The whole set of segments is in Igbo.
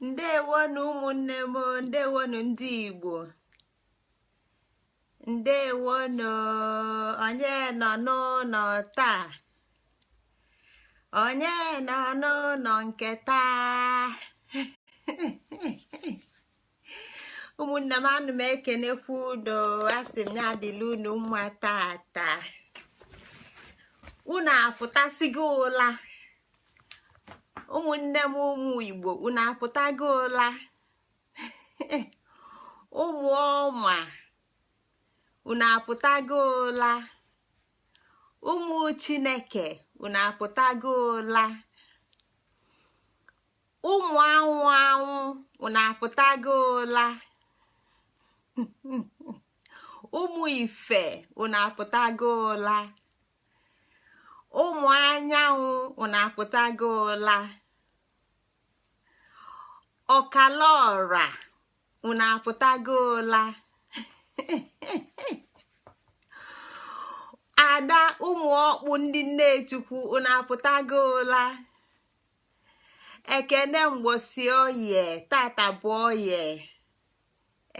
ndewonu ụmụnne m, ndewonu ndị Igbo, ndewonu. Onye nọ n'ụlọ taa? Onye nọ n'ụlọ nke taa? ụmụnne m, anụ m ekenekwa unu. Asị m ya adịla unu mma tata. Unu apụtasigo ụla? Ụmụnne m ụmụ Igbo, unu apụtago ụla? ụmụ ọma, unu apụtago ụla? Ụmụ Chineke, unu apụtago ụla? Ụmụ anwụ anwụ, unu apụtago ụla? ụmụ Ife, unu apụtago ụla? Ụmụ anyanwụ, unu apụtago ụla? Ọkalaọra, unu apụtago ụla? Ada ụmụ ọkpụ ndị Nnechukwu, unu apụtago ụla? Ekene mgbosi oye, tata bụ oye.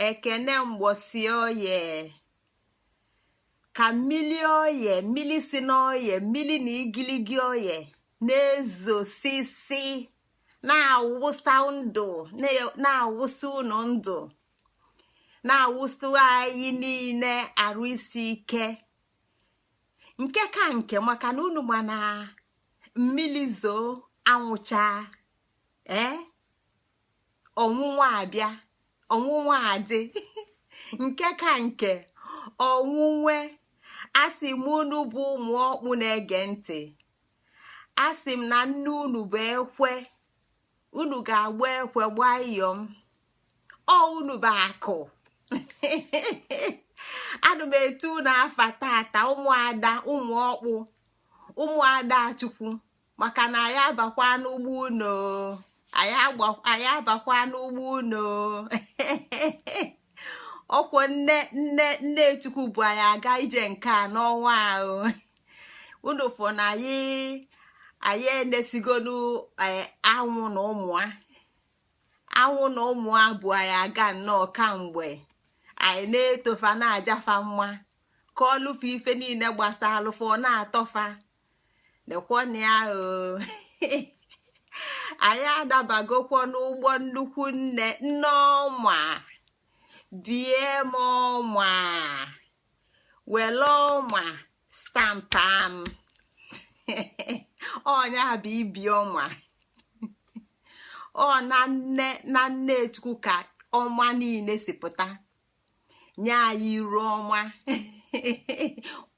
Ekene mgbosi oye. Ka mmili oye, mmili si n'oye, mmili na igiligi oye na-ezosisi, na-awụsa ndụ, na-awụsa unu ndụ, na-awụsa anyị niile arụ isi ike. Nke ka nke, maka na unu ma na mmili zoo anwụcha, ọnwụnwa abịa, ọnwụnwa adị. Nke ka nke, ọnwụnwe. Asị m unu bụ ụmụ ọkpụ na-ege ntị, asị m na nne unu bụ ekwe, unu ga-agba ekwe gbaa iyom. Unu bụ akụ. Ana m etu unu afa tata, ụmụada, ụmụ ọkpụ, ụmụada Chukwu, maka na anyị abakwa n'ugbo unu, anyị abakwa n'ugbo unu. Ọkwọ nne Chukwu bụ anyị aga ije nke a n'ọnwa ahụ. Unu fọ na anyị enesigonu anwụ na ụmụa, anwụ na ụmụa bụ anyị aga nnọọ kamgbe. Anyị na-etofa na-ajafa mma ka ọlụfa ife niile gbasa alụfa na-atọfa nekwọna ahụ. Anyị adabagokwa n'ụgbọ nnukwu nneọma. Bie m ọma, wele ọma stampam. Ọnya bụ ibi ọma. Ọ na nne Chukwu ka ọma niile si pụta. Nye anyị iru ọma.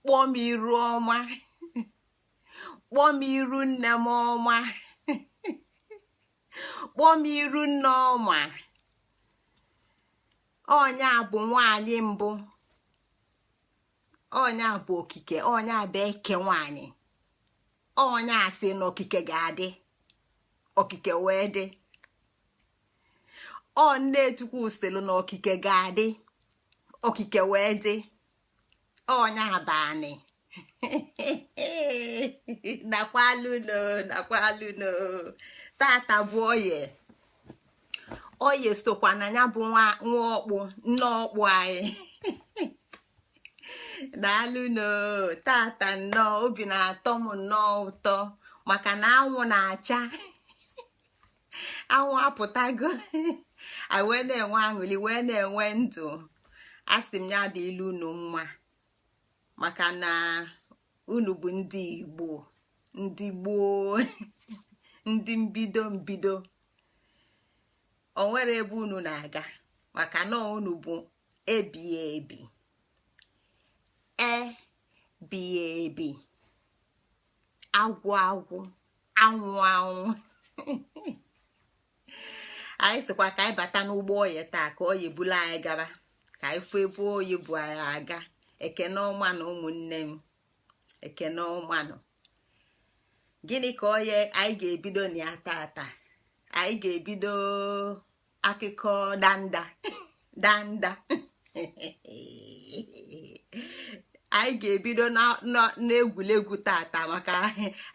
Kpọọ m iru ọma. Kpọọ m iru nne m ọma. Kpọọ m iru nne ọma. Ọnya bụ nwanyị mbụ. Ọnya bụ okike. Ọnya bụ eke nwanyị. Ọnya asị na okike ga-adị, okike wee dị. Nne Chukwu sịrị na okike ga-adị, okike wee dị. Ọnya bụ anị. Nakwalụno tata bụ oye. Oye sokwa na ya bụ nwa ọkpụ, nne ọkpụ anyị. Daalụno tata, nnọọ obi na-atọ m nnọọ ụtọ, maka na anwụ na-acha. Anwụ apụtago. anyị wee na-enwe aṅụli, wee na-enwe ndụ. Asị m ya dị ilu unu mma, maka na unu bụ ndị Igbo, ndị gboo. ndị mbido. O nwere ebe unu na-aga, maka na unu bụ ebighị ebi. Ebighị ebi. Agwụ agwụ, anwụ anwụ. Anyị sịkwa ka anyị bata n'ụgbọ oyi taa, ka oyi bulu anyị gaba, ka anyị fụ ebe oyi bụ anyị aga. Ekene ọma na ụmụnne m, ekene ọma nọ. Gịnị ka oye anyị ga-ebido na ya tata? Anyị ga-ebido akụkọ danda. Anyị ga-ebido n'egwuregwu tata, maka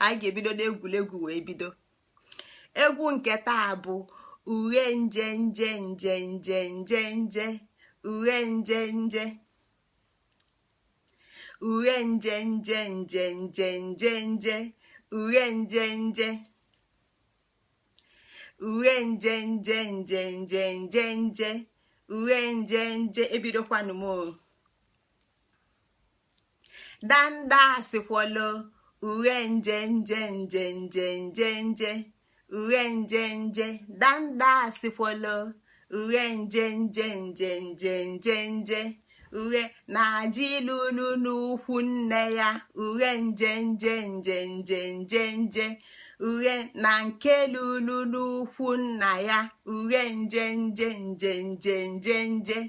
anyị ga-ebido n'egwuregwu wee bido. Egwu nke taa bụ uwe nje nje nje nje nje nje uwe nje nje uwe nje nje nje nje nje nje uwe nje nje uwe nje nje nje nje nje nje uwe nje nje ebidokwanụ m danda sikwolo uwe nje nje nje nje nje nje uwe nje nje danda sikwolo uwe nje nje nje nje nje nje uwe na-aji lulu n'ukwu nne ya uwe nje nje nje nje nje nje uwe na nke lulu n'ukwu nna ya uwe nje nje nje nje nje nje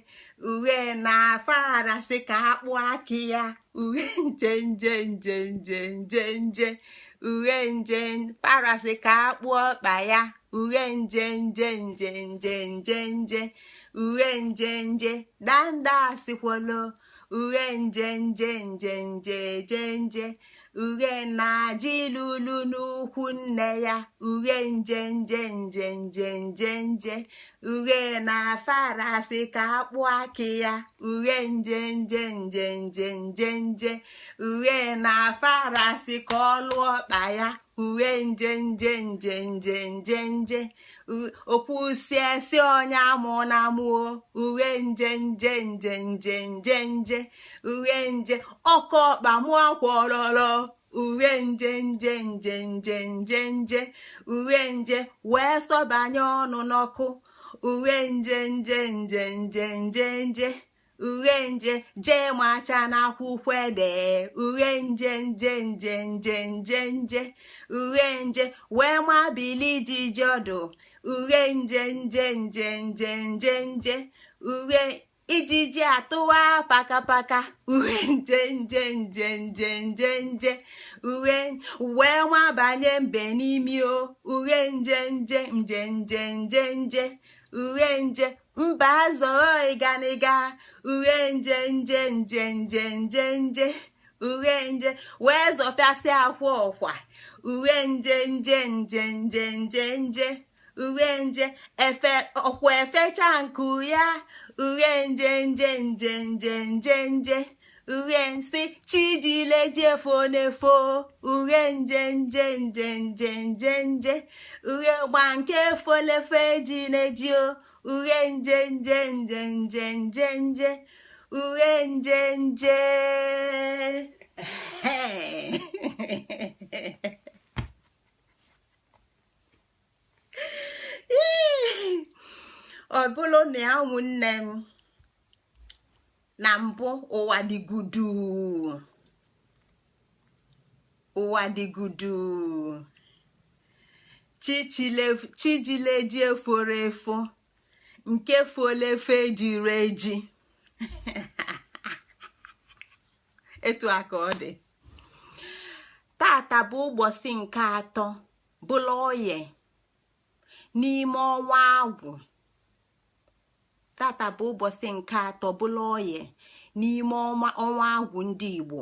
uwe na-afara sị ka akpụ akị ya uwe nje nje nje nje nje nje uwe nje farasị ka akpụ ọkpa ya uwe nje nje nje nje nje nje uwe nje nje danda sikwolo uwe nje nje nje nje nje nje uwe na-aji lulu n'ukwu nne ya uwe nje nje nje nje nje nje uwe na-afarasị ka akpụ akị ya uwe nje nje nje nje nje nje uwe na-afarasị ka ọlụ ọkpa ya uwe nje nje nje nje nje nje okwusi esi onye amụ na amụọ uwe nje nje nje nje nje nje uwe nje ọkọ ọkpa mụọ kwọrọrọ uwe nje nje nje nje nje nje uwe nje wee sọbanye ọnụ n'ọkụ uwe nje nje nje nje nje nje uwe nje jee macha n'akwụkwọ ede uwe nje nje nje nje nje nje uwe nje wee mabili jijodo uwe nje nje nje nje nje nje uwe ijiji atụwa pakapaka uwe nje nje nje nje nje nje uwe wee mabanye mbe n'imi o uwe nje nje nje nje nje nje uwe nje mba azọ ịganiga uwe nje nje nje nje nje nje uwe nje wee zọpịasị akwa ọkwa uwe nje nje nje nje nje nje uwe nje efe ọkwa efecha nku ya uwe nje nje nje nje nje nje uwe nsị chijile jefo n'efo uwe nje nje nje nje nje nje uwe gba nke folefe ji n'ejio uwe nje nje nje nje nje nje uwe nje nje ọ bụrụ na ya ụmụnne m na mbụ ụwa dị gudu chijileji eforo efo nke folefe jiri eji etu aka ọ dị tata bụ ụbọchị nke atọ bụla oye n'ime ọnwa agwụ tata bụ ụbọchị nke atọ bụla oye n'ime ọnwa agwụ ndị Igbo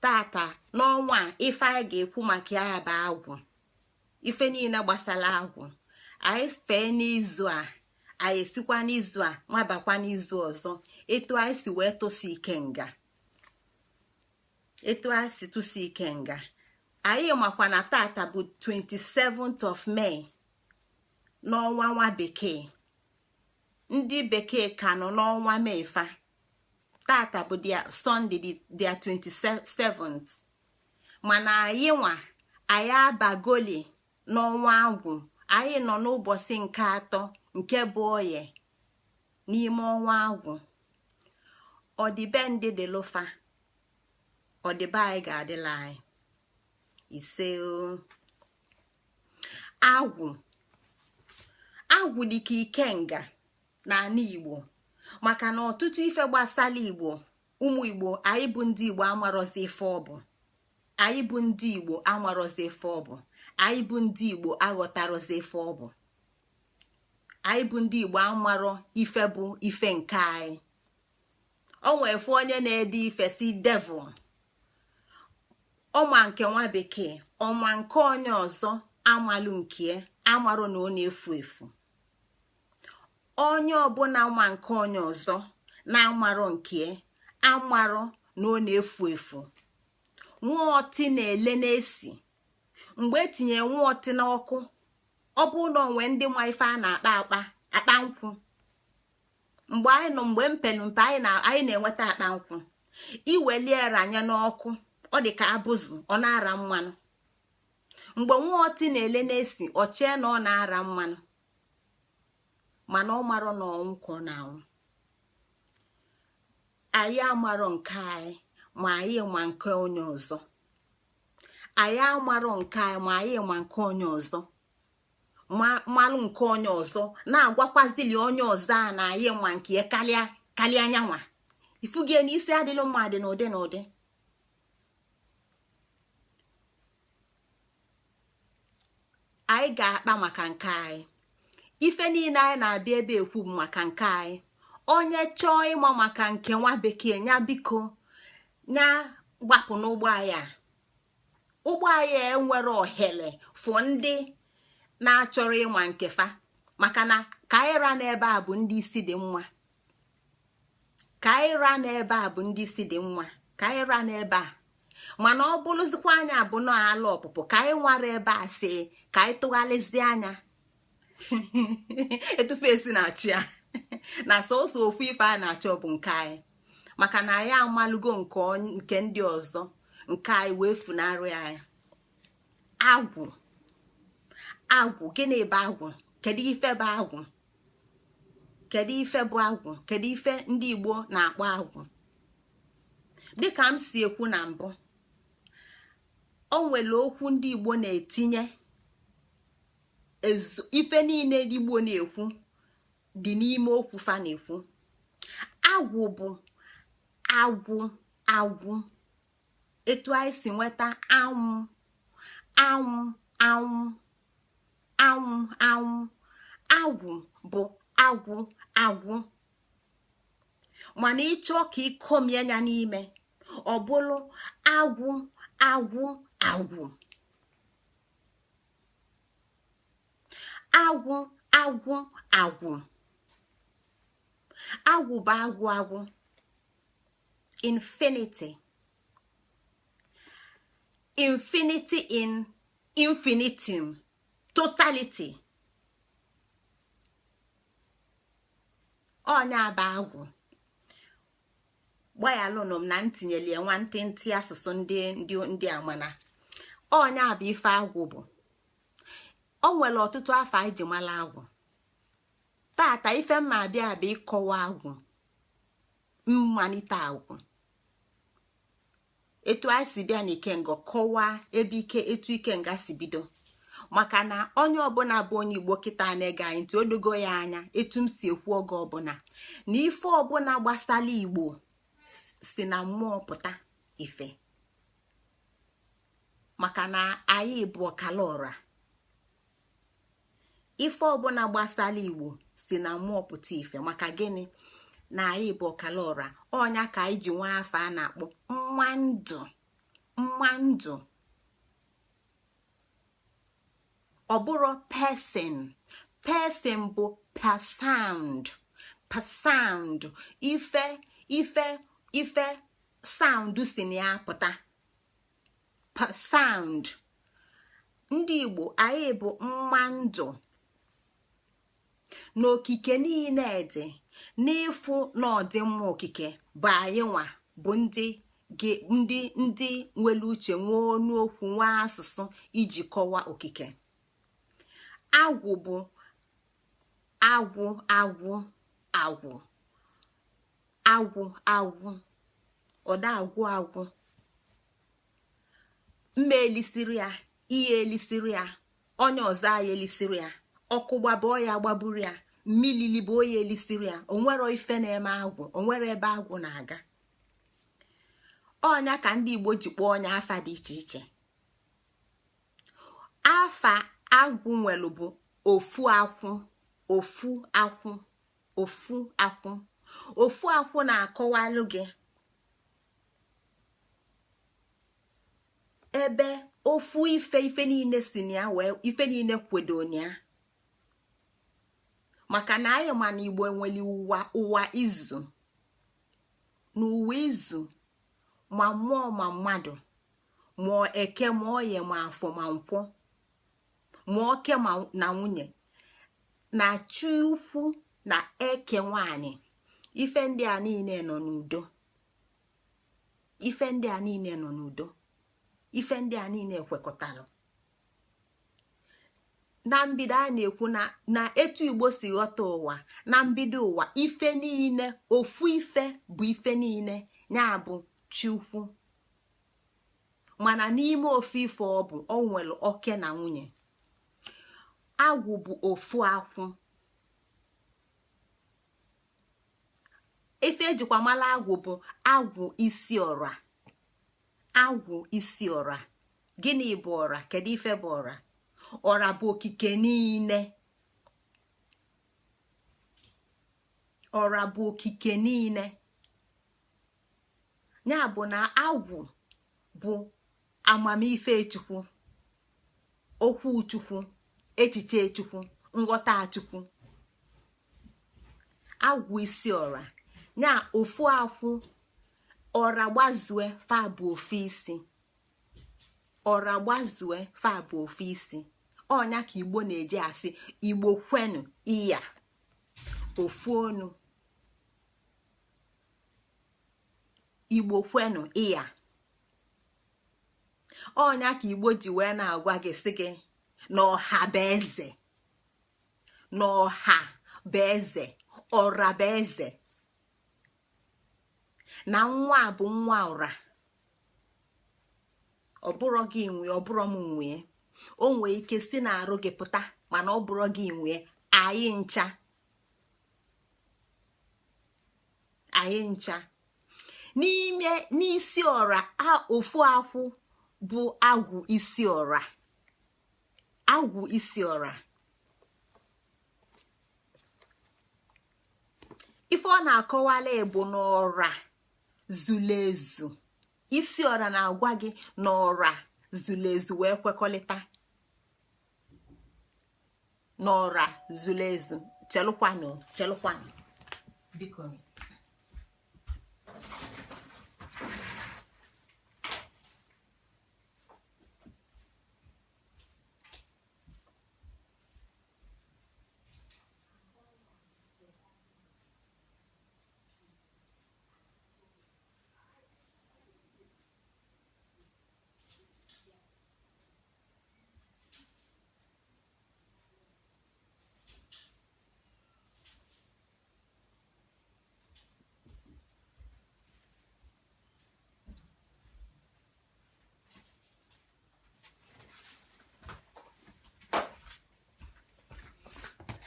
tata n'ọnwa ife anyị ga-ekwu maka ya bụ agwụ ife niile gbasara agwụ anyị fee n'izu a anyị esikwa n'izu a nwabakwa n'izu ọzọ etu anyị si wee tụsi ikenga anyị makwa na tata bụ 27th of May n'ọnwa nwa bekee ndị bekee ka nọ n'ọnwa mefa tata bụ Sunday dia 27th mana anyị abagoli n'ọnwa agwụ anyị nọ n'ụbọchị nke atọ nke bụ oye n'ime ọnwa agwụ ọdịbendị dị lụfa ọdịbe anyị ga-adịla anyị ise agwụ dịka ikenga n'ala Igbo maka na ọtụtụ ife gbasara Igbo ụmụ Igbo anyị bụ ndị Igbo amarọzi ife ọ bụ anyị bụ ndị Igbo amarọzi ife ọ bụ anyị bụ ndị Igbo aghọtarọzi ife ọ bụ anyị bụ ndị Igbo amarọ ife bụ ife nke anyị o nwefe onye na-ede ife si devil ọma nke nwa bekee ọma nke onye ọzọ amalụ nke amarụ na ọ na-efu efu onye ọbụla nwa nke onye ọzọ na-amarọ nke amarọ na ọ na-efu efu. Nwa ọtị na-ele n'esi. Mgbe etinye nwa ọtị n'ọkụ, ọ bụ na onwe ndị nwa ife a na-akpa akpa nkwụ. Mgbe mpelumpe anyị na-enweta akpa nkwụ, iwelie ranye n'ọkụ, ọ dị ka abụzụ, ọ na-ara mmanụ. Mgbe nwa ọtị na-ele n'esi, ọ chee na ọ na-ara mmanụ, mana ọ marọ na ọnwụ ka ọ na-anwụ. Anyị amarọ nke anyị ma anyị ma nke onye ọzọ. Anyị amarọ nke anyị ma anyị ma nke onye ọzọ. Malụ nke onye ọzọ na-agwakwazili onye ọzọ a na anyị ma nke ya karịa anyanwa. Ifugie na isi adịlụ mma dị n'ụdị n'ụdị. Anyị ga-akpa maka nke anyị. Ife niile anyị na-abịa ebe ekwu maka nke anyị. Onye chọọ ịma maka nke nwa bekee, nya biko nya gbapụ n'ụgbọ anyị a. Ụgbọ anyị enwere ohere fụ ndị na-achọrọ ịma nke fa, maka na ka anyị ra n'ebe a bụ ndị isi dị mma. Ka anyị ra n'ebe a bụ ndị isi dị mma. Ka anyị ra n'ebe a. Mana ọ bụrụzikwa anya bụ na ala ọpụpụ, ka anyị nwara ebe a si ka anyị tụgharịzie anya etufe esi na-achị ya na sọsọ ofu ife a na-achọ bụ nke anyị, maka na anyị amalụgo nke ndị ọzọ, nke anyị wee funarị anyị. Agwụ gịnị bụ agwụ? Kedu ife bụ agwụ? Kedu ife bụ agwụ? Kedu ife ndị Igbo na-akpọ agwụ? Dịka m si ekwu na mbụ, o nwere okwu ndị Igbo na-etinye. Ife niile ndị Igbo na-ekwu dị n'ime okwu fa na-ekwu. Agwụ bụ agwụ etu anyị si nweta anwụ. Agwụ bụ agwụ. Mana ịchọ ka ịkomie ya n'ime, ọ bụrụ agwụ. Agwụ bụ agwụ. Infinity in infinitum, totality. Ọnya bụ agwụ. Gbanyalụnụ m na ntinyelie nwantịntị asụsụ ndị amana. Ọnya bụ ife agwụ bụ. O nwere ọtụtụ afọ anyị ji mara agwụ. Tata ife mma abịa bụ ịkọwa agwụ, mmalite agwụ. Etu anyị si bịa n'ikenga kọwaa ebe etu ikenga si bido, maka na onye ọbụla bụ onye Igbo kịta na-ege anyị ntị, odogo ya anya etu m si ekwu oge ọbụla na ife ọbụla gbasara Igbo si na mmụọ pụta ife, maka na anyị bụ ọkala ọra. Ife ọbụla gbasara Igbo si na mmụọ pụta ife, maka gịnị? Na anyị bụ ọkala ọra. Ọnya ka anyị ji nwa afọ a na-akpọ mmandụ. Ọ bụrụ person bụ per sound. Ife sound si na ya pụta per sound. Ndị Igbo anyị bụ mmandụ. N'okike niile dị n'ịfụ n'ọdịmma okike bụ anyị nwa bụ ndị nwere uche, nwee ọnụ okwu, nwee asụsụ iji kọwaa okike. Agwụ bụ agwụ. Ọda agwụ. Mma elisiri ya, ihe elisiri ya, onye ọzọ anyị elisiri ya, ọkụ gbaba ọya gbagburu ya, mmilili bụ onye elisiri ya. Onwero ife na-eme agwụ, onwere ebe agwụ na-aga. Ọnya ka ndị Igbo ji kpọọ ọnya afa dị iche iche. Afa agwụ nwelu bụ ofu akwụ na-akọwalụ gị ebe ofu ife niile si na ya, wee ife niile kwedo na ya, maka na anyị ma na Igbo nwere ụwa izu na ụwa izu ma mmụọ ma mmadụ ma eke ma oye ma afọ ma nkwọ ma oke na nwunye na chi ukwu na eke nwanyị. Ife ndị a niile nọ n'udo. Ife ndị a niile nọ n'udo. Ife ndị a niile ekwekọtalụ. Na mbido a na-ekwu na etu Igbo si ghọta ụwa, na mbido ụwa ife niile ofu ife bụ ife niile, ya bụ chi ukwu. Mana n'ime ofu ife ọ bụ o nwere oke na nwunye. Agwụ bụ ofu akwụ. Ife ejikwa mala agwụ bụ agwụ isi ọra. Agwụ isi ọra. Gịnị bụ ọra? Kedu ife bụ ọra? Ọra bụ okike niile. Ọra bụ okike niile. Ya bụ na agwụ bụ amamife Chukwu, okwu Chukwu, echiche Chukwu, nghọta Chukwu. Agwụ isi ọra. Ya ofu akwụ ọra gbazue fa bụ ofu isi. Ọra gbazue fa bụ ofu isi. Ọnya ka Igbo na-eji asị Igbo kwenu iya ofu onu. Igbo kwenu iya. Ọnya ka Igbo ji wee na-agwa gị sị gị na ọha bụ eze. Na ọha bụ eze. Ọra bụ eze. Na nwa bụ nwa ọra. Ọ bụrụ gị nwe, ọ bụrụ m nwe. O nwee ike si na-arụ gị pụta, mana ọ bụrụ gị nwe. Anyị ncha. Anyị ncha. N'isi ọra ofu akwụ bụ agwụ isi ọra. Agwụ isi ọra. Ife ọ na-akọwala bụ n'ọra zuru ezu. Isi ọra na-agwa gị n'ọra zuru ezu wee kwekọrịta. N'ọra zuru ezu. Chelụkwanụ biko.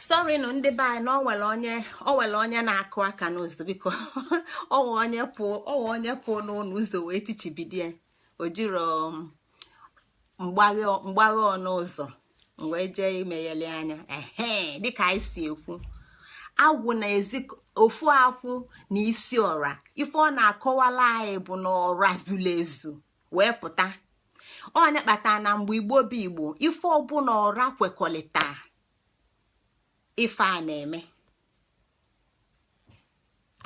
Sorry nụ ndị be anyị na o nwere onye na-akụ aka n'ụzọ biko. Ọnwe onye pụọ n'ụlọ ụzọ wee tichibidie. O jiro mgbaghe ọnụ ụzọ wee jee imegheli anya. Dịka anyị si ekwu, agwụ na ofu akwụ na isi ọra. Ife ọ na-akọwala anyị bụ na ọra zuru ezu wee pụta. Onye kpatara na mgbe Igbo bụ Igbo, ife ọbụla ọra kwekọrịta ife a na-eme.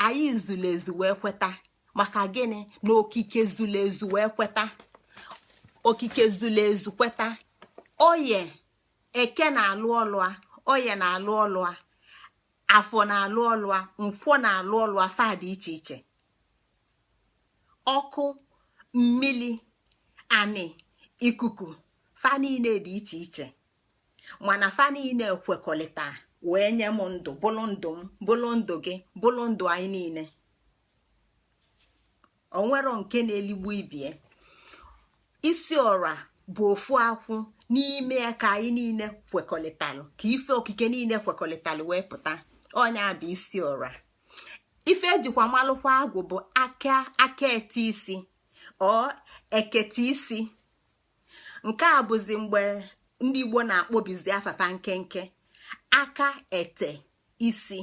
Anyị zuru ezu wee kweta. Maka gịnị? Na okike zuru ezu wee kweta. Okike zuru ezu kweta. Oye eke na-alụ ọlụ a. Oye na-alụ ọlụ a. Afọ na-alụ ọlụ a. Nkwọ na-alụ ọlụ a. Fa dị iche iche. Ọkụ, mmili, anị, ikuku, fa niile dị iche iche. Mana fa niile ekwekọrịta wee nye m ndụ, bụlụ ndụ m, bụlụ ndụ gị, bụlụ ndụ anyị niile. O nwero nke na-eligbu ibie. Isi ọra bụ ofu akwụ n'ime ya ka anyị niile kwekọrịtalụ, ka ife okike niile kwekọrịtalụ wee pụta. Ọnya bụ isi ọra. Ife ejikwa malụkwa agwụ bụ aka ete isi ọ ekete isi. Nke a bụzi mgbe ndị Igbo na-akpọbizi afafa nkenke. Aka ete isi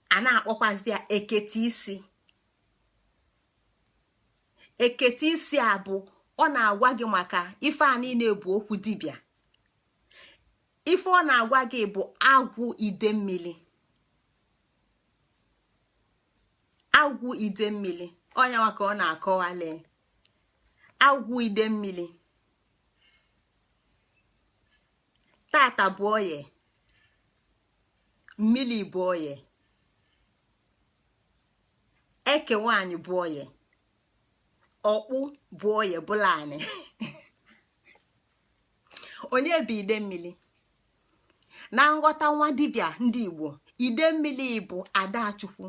a na-akpọkwazi ya ekete isi. Ekete isi a bụ ọ na-agwa gị maka ife a niile bụ okwu dibịa. ife ọ na-agwa gị bụ agwụ ide mmiri. Agwụ ide mmiri onye nwa ka ọ na-akọwale. Agwụ ide mmiri tata bụ oye, mmiri bụ oye, eke nwanyị bụ oye, ọkpụ bụ oye bụla anyị. Onye bụ ide mmiri? Na nghọta nwa dibịa ndị Igbo, ide mmiri bụ Adachukwu.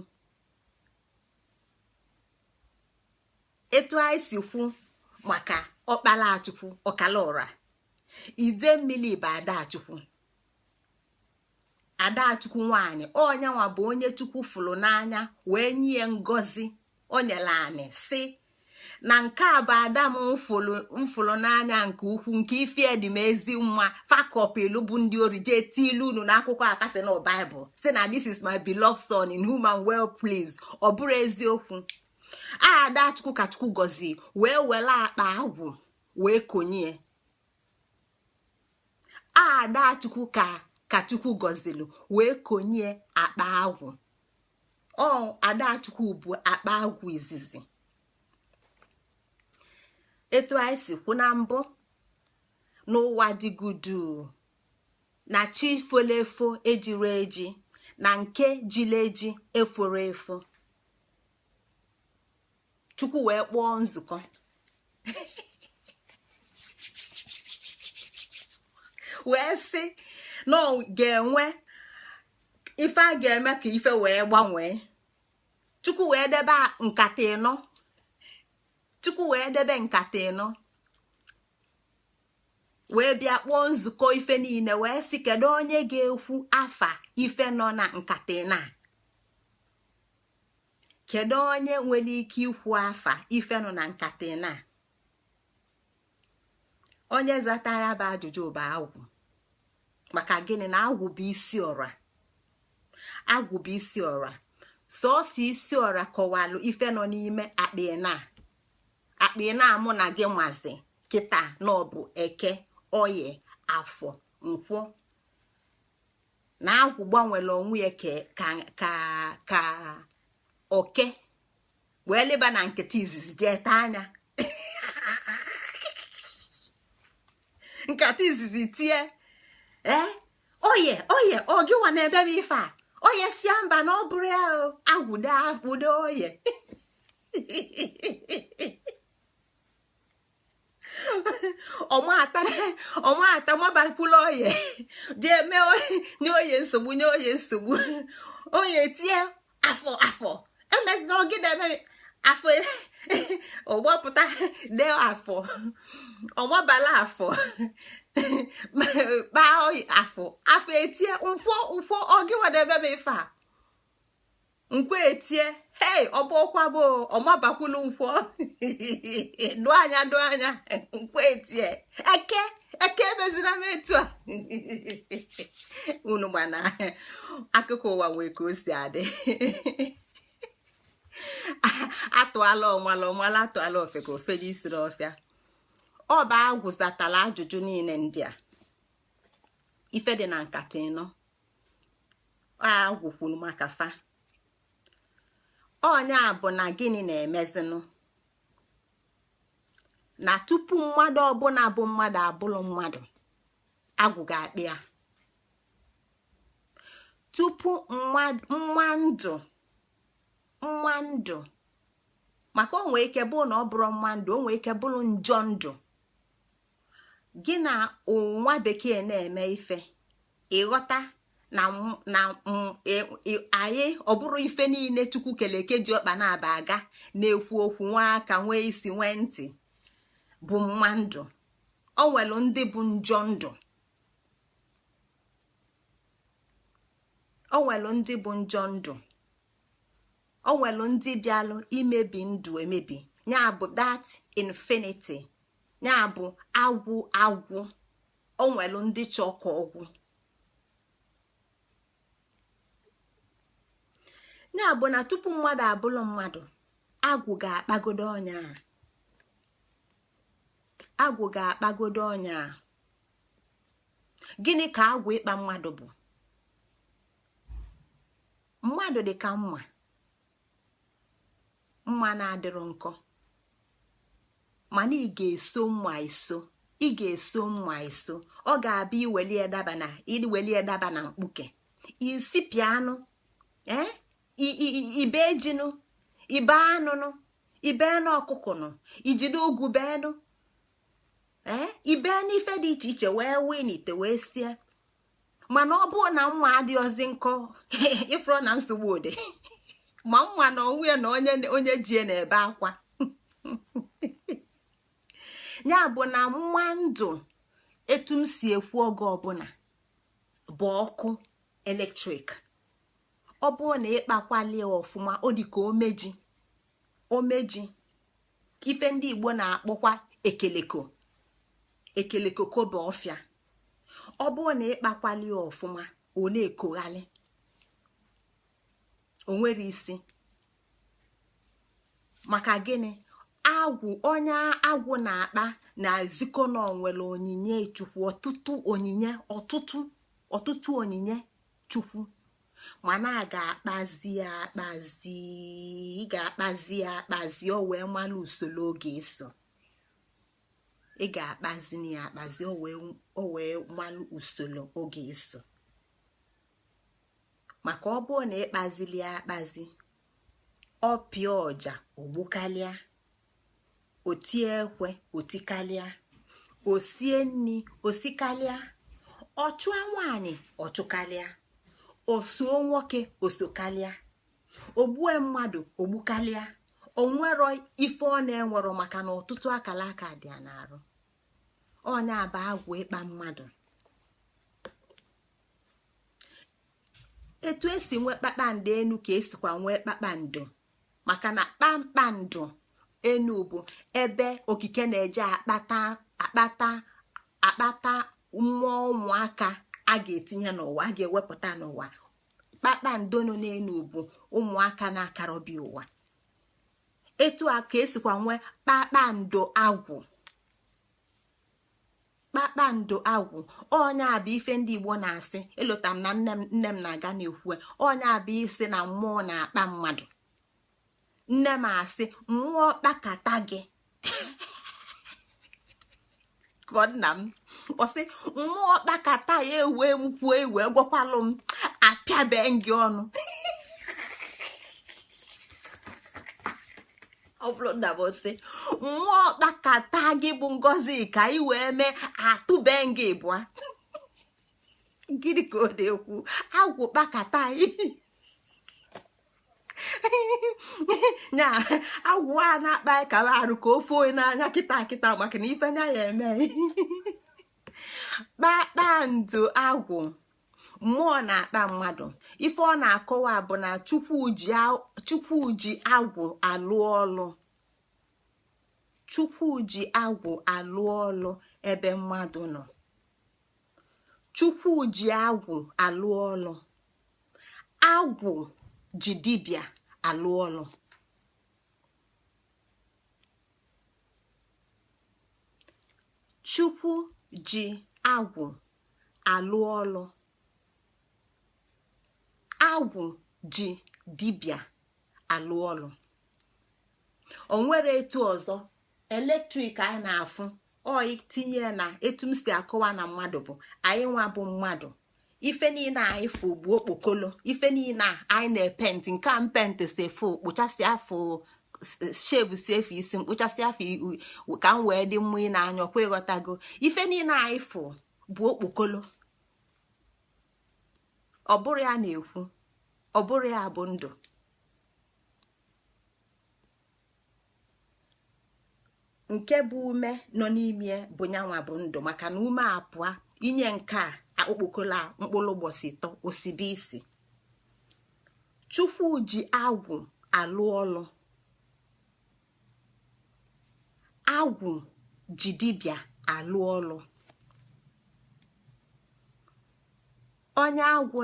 Etu anyị si kwu maka ọkpala Chukwu ọkala ụra, ide mmiri bụ Adachukwu. Adachukwu nwanyị onye nwa bụ onye Chukwu fụrụ n'anya wee nye ngọzi o nyere anyị si na nke a bụ ada m mfụlụ n'anya nke ukwu, nke ife dị m ezi mma. Fakọpilu bụ ndị ori jee tilu unu n'akwụkwọ afasị na Baịbụl si na this is my beloved son in whom I'm well pleased. Ọ bụrụ eziokwu. Adachukwu ka Chukwu gọzi wee were akpa agwụ wee konye. Adachukwu ka Chukwu gọziri wee konye akpa agwụ. Adachukwu bụ akpa agwụ izizi. Etu anyị si kwu na mbụ n'ụwa dịgudu na chi folo efo ejiri eji na nke jileji eforo efo, Chukwu wee kpọọ nzukọ wee sị na ga-enwe ife a ga-eme ka ife wee gbanwee. Chukwu wee debe nkata ịnọ. Chukwu wee debe nkata ịnọ wee bịa kpọọ nzukọ ife niile wee sị kedu onye ga-ekwu afa ife nọ na nkata ịna? Kedu onye nwere ike ikwu afa ife nọ na nkata ịna? Onye zata ya bụ ajụjụ bụ Agwu. Maka gịnị? Na Agwu bụ isi ọra. Agwu bụ isi ọra. Sọọsọ isi ọra kọwalụ ife nọ n'ime akpa ịna. Akpa ịna mụ na gị nwazi kịta na ọ bụ Eke, Oye, Afọ, Nkwọ. Na Agwu gbanwere onwe ya ka Oke wee leba na nkịta izizi jee taa anya. Nkata izizi tie oye ọ gịwa na ebe m ife a? Oye si mba na ọ bụrụ ya agwụdo oye. ọmata mabakwula oye jee mee nye oye nsogbu, nye oye nsogbu. Oye tie afọ emezina ogide eme afọ ọgbọpụta de afọ ọgbabala afọ kpaa afọ etie nkwọ ọgịwadebe m ife a. Nkwọ etie hei ọbọkwabo ọmabakwulu nkwọ. Do anya nkwọ etie eke emezina m etu a. Unu mana akụkọ ụwa nwee ka o si adị. Atụala ọnwala atụala ofe ka ofe ji siri ọfịa. Ọ bụ Agwu zatala ajụjụ niile ndị a. Ife dị na nkata ịnọ Agwu kwuru maka fa. Onye bụ na gịnị na-emezinụ? Na tupu mmadụ ọbụla bụ mmadụ abụrụ mmadụ, Agwu ga-akpị ya. Tupu nwa ndụ maka o nwee ike bụ na ọ bụrụ mma ndụ, o nwee ike bụrụ njọ ndụ. Gị na nwa bekee na-eme ife ịghọta na anyị ọ bụrụ ife niile Chukwu kele eke ji ọkpa na-aba aga na-ekwu okwu nwa aka nwee isi nwee ntị bụ mma ndụ. O nwelu ndị bụ njọ ndụ. O nwelu ndị bụ njọ ndụ. O nwelu ndị bịalụ imebi ndụ emebi. Ya bụ that infinity. Ya bụ agwụ. O nwelu ndị chọkọ ọgwụ. Ya bụ na tupu mmadụ abụrụ mmadụ, Agwu ga-akpagodo ọnya. Agwu ga-akpagodo ọnya. gịnị ka agwụ ịkpa mmadụ bụ? Mmadụ dị ka mma na-adịrọ nkọ, mana ị ga-eso mma eso. Ọ ga-abịa iweli edaba na mkpuke, isipịanụ ibe ejinụ, ibe anụnụ, ibe enu ọkụkụnụ, ijide ugwu benụ ibe n'ife dị iche iche wee wee n'ite wee sie. Mana ọ bụrụ na mma adịghịzi nkọ ifuru na nsogbu ode ma mma na onwe na onye jie na-ebe akwa ya bụ na mma ndụ etu m si ekwu oge ọbụla bụ ọkụ eletrik. Ọ bụrụ na ịkpakwali ọfụma, ọ dị ka omeji ife ndị Igbo na-akpọkwa ekeleko kobe ọfịa. Ọ bụrụ na ịkpakwali ọfụma, ọ na-ekoghalị, o nwere isi. Maka gịnị? Onye agwụ na-akpa na-ezikọ na onwere onyinye chukwu, ọtụtụ onyinye chukwu, mana a ga-akpazi akpazi o wee malụ usoro oge eso. Ị ga-akpazi ya akpazi o wee malụ usoro oge eso. Maka ọ bụrụ na ịkpazili akpazi, ọ pịa ọja ogbukalịa, otie ekwe otikalịa, osie nni osikalịa, ọchụa nwaanyị ọchụkalịa, osuo nwoke osokalịa, ogbue mmadụ ogbukalịa. Onwero ife ọ na-enwero, maka na ọtụtụ akala aka dị ya n'arụ. Onye aba agwụ ịkpa mmadụ. Etu esi nwee kpakpando enu ka esikwa nwee kpakpando, maka na kpakpando enu bụ ebe okike na-eje akpata mmụọ ụmụaka a ga-etinye n'ụwa, a ga-ewepụta n'ụwa. Kpakpando nọ n'enu bụ ụmụaka na-akarọbi ụwa. Etu a ka esikwa nwee kpakpando agwụ. Onye a bụ ife ndị Igbo na-asị, elota m na nne m na-aga na-ekwu, onye a bụ isi na mmụọ na-akpa mmadụ. Nne m asị mmụọ kpakata gị ka nna m ọsị mmụọ kpakata ya ewee m kwuo ewee gwakwalụ m apịabe gị ọnụ. Ọ bụrụ na m sị mmụọ kpakata gị bụ ngozi ka ị wee mee atụbe gị bụa. Gịnị ka ọ na-ekwu? Agwụ kpakata nya agwụ a na-akpa ka arụ ka ofe onye n'anya kịta maka na ife nya ya eme. Kpakpando agwụ, mmụọ na-akpa mmadụ. Ife ọ na-akọwa bụ na Chukwu ji agwụ alụ ọlụ. Chukwu ji agwụ alụ ọlụ ebe mmadụ nọ. Chukwu ji agwụ alụ ọlụ. Agwụ ji dibịa alụ ọlụ. Chukwu ji agwụ alụ ọlụ. Agwụ ji dibịa alụ ọlụ. O nwere etu ọzọ eletrik anyị na-afụ, itinye na etu m si akọwa na mmadụ bụ anyị nwa bụ mmadụ. Ife niile anyị fụ bụ okpokolo. Ife niile anyị na-epenti, nke a mpenti si efu kpụchasị afọ shevu si efu isi mkpụchasị afọ ka m wee dị mma ị na-anya ọkwa ịghọtago. Ife niile anyị fụ bụ okpokolo. Ọ bụrụ ya na-ekwu, ọ bụrụ ya bụ ndụ. Nke bụ ume nọ n'ime bụ nyanwa bụ ndụ, maka na ume apụa inye nke a okpokolo a mkpụrụ ụbọchị 3 osibe isi. Chukwu ji agwụ alụ ọlụ. Agwụ ji dibịa alụ ọlụ. Onye agwụ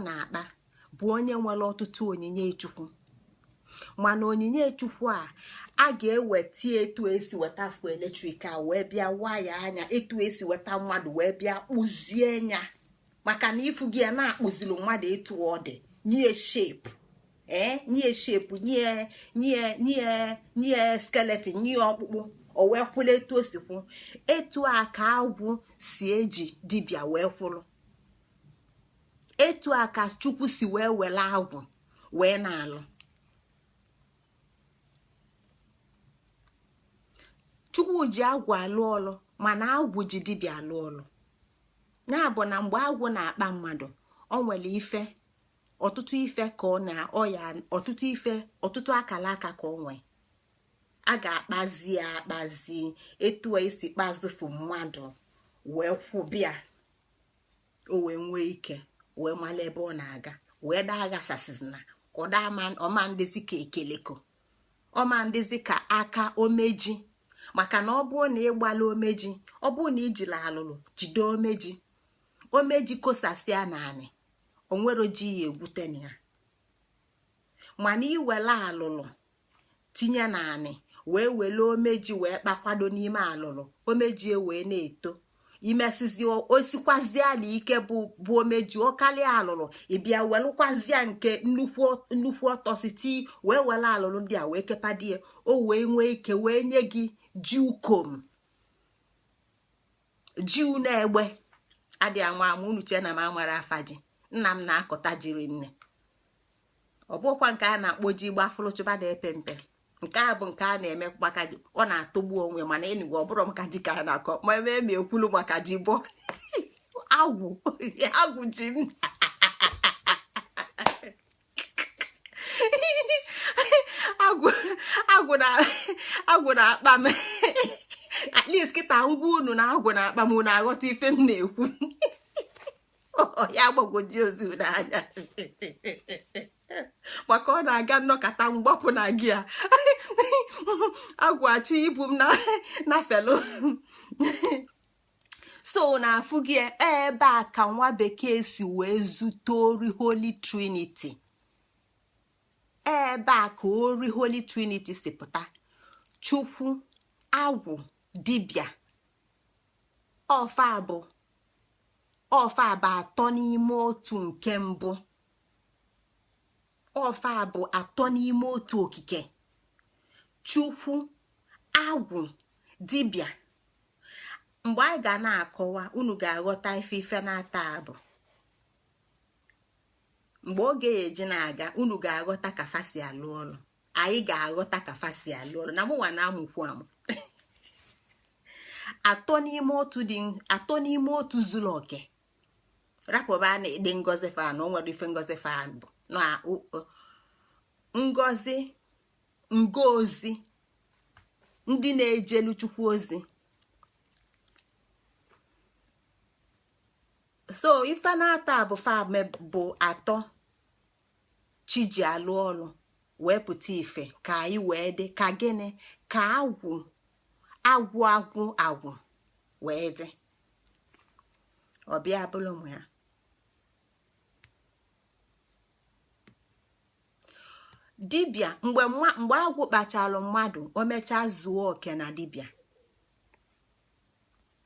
na-akpa bụ onye nwere ọtụtụ onyinye Chukwu, mana onyinye Chukwu a a ga-eweta etu esi weta afọ eletrik a wee bịa waya anya etu esi weta mmadụ wee bịa kpụzie nya maka na ifu gị ya na-akpụzili mmadụ etu ọ dị nye shape nye shape nye skeleton nye ọkpụkpụ o wee kwụla etu o si kwụ etu a ka agwụ si eji dibịa wee kwụrụ etu a ka Chukwu si wee wele agwụ wee na-alụ Chukwu ji agwụ alụ ọlụ mana agwụ ji dibịa alụ ọlụ ya bụ na mgbe agwụ na-akpa mmadụ o nwere ife ọtụtụ ife ka ọ na ọya ọtụtụ ife ọtụtụ akala aka ka ọ nwee a ga-akpazi akpazi etu esi kpazufu mmadụ wee kwụbịa o wee nwee ike wee mala ebe ọ na-aga wee daa aghasasizina ọda ọma ndezi ka ekeleko ọma ndezi ka aka omeji maka na ọ bụrụ na ịgbala omeji ọ bụrụ na ijila alụlụ jide omeji kosasịa naanị onwero ji ya egwute ya mana iwele alụlụ tinye naanị wee wele omeji wee kpakwado n'ime alụlụ omeji wee na-eto imesizi osikwazia na ike bụ omeji ọkalịa alụlụ ịbịa welụkwazia nke nnukwu ọtọsiti wee wele alụlụ ndị a wee kepadie o wee nwee ike wee nye gị ji ukom ji na-egbe adị anwa ama unu chee na m amara afa ji nna m na-akọta jiri nne ọ bụkwa nke a na-akpọ ji gbafụrụ chụba dị epe mpe nke a bụ nke a na-eme maka ji ọ na-atụgbu onwe mana enigwe ọ bụrụ maka ji ka a na-akọ ma eme ma ekwulu maka ji bụ agwụ ji m agwụ na-akpa m at least kịta ngwa unu na agwụ na-akpa m na-aghọta ife m na-ekwu ya gbagwoji ozu n'anya maka ọ na-aga nnọkọta mgbapụ na gị a agwachi ibu m na felo so na-afụ gị ebe a ka nwa bekee si wee zute ori Holy Trinity ebe a ka ori Holy Trinity si pụta Chukwu agwụ dibịa ọfa bụ atọ n'ime otu nke mbụ ọfa bụ atọ n'ime otu okike Chukwu agwụ dibịa mgbe anyị ga na-akọwa unu ga-aghọta ife na-ata abụ mgbe oge eji na-aga unu ga-aghọta ka fasi alụ ọlụ anyị ga-aghọta ka fasi alụ ọlụ na mụnwa na-amụkwu amụ atọ n'ime otu zuru oke rapụba na-ede ngozi fa na o nwere ife ngozi fa bụ na ngozi ngozi ndị na-ejelu Chukwu ozi so ife na-ata bụ fam bụ atọ chi ji alụ ọlụ wee pụta ife ka anyị wee dị ka gịnị ka agwụ wee dị ọbịa bụrụ m ya dibịa mgbe agwụ kpachalụ mmadụ o mechaa zuo oke na dibịa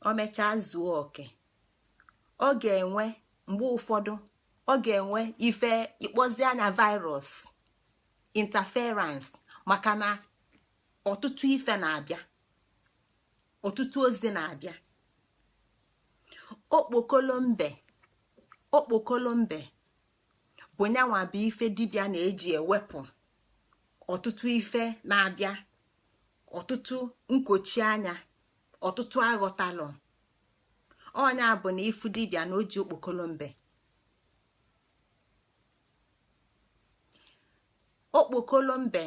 o mechaa zuo oke ọ ga-enwe mgbe ụfọdụ ọ ga-enwe ife ikpozi anya virus interference maka na ọtụtụ ife na-abịa ọtụtụ ozi na-abịa okpokolo mbe bụ nyanwa bụ ife dibịa na-eji ewepụ ọtụtụ ife na-abịa ọtụtụ nkochi anya ọtụtụ aghọtalụ ọnya bụ na ifu dibịa na oji okpokolo mbe okpokolo mbe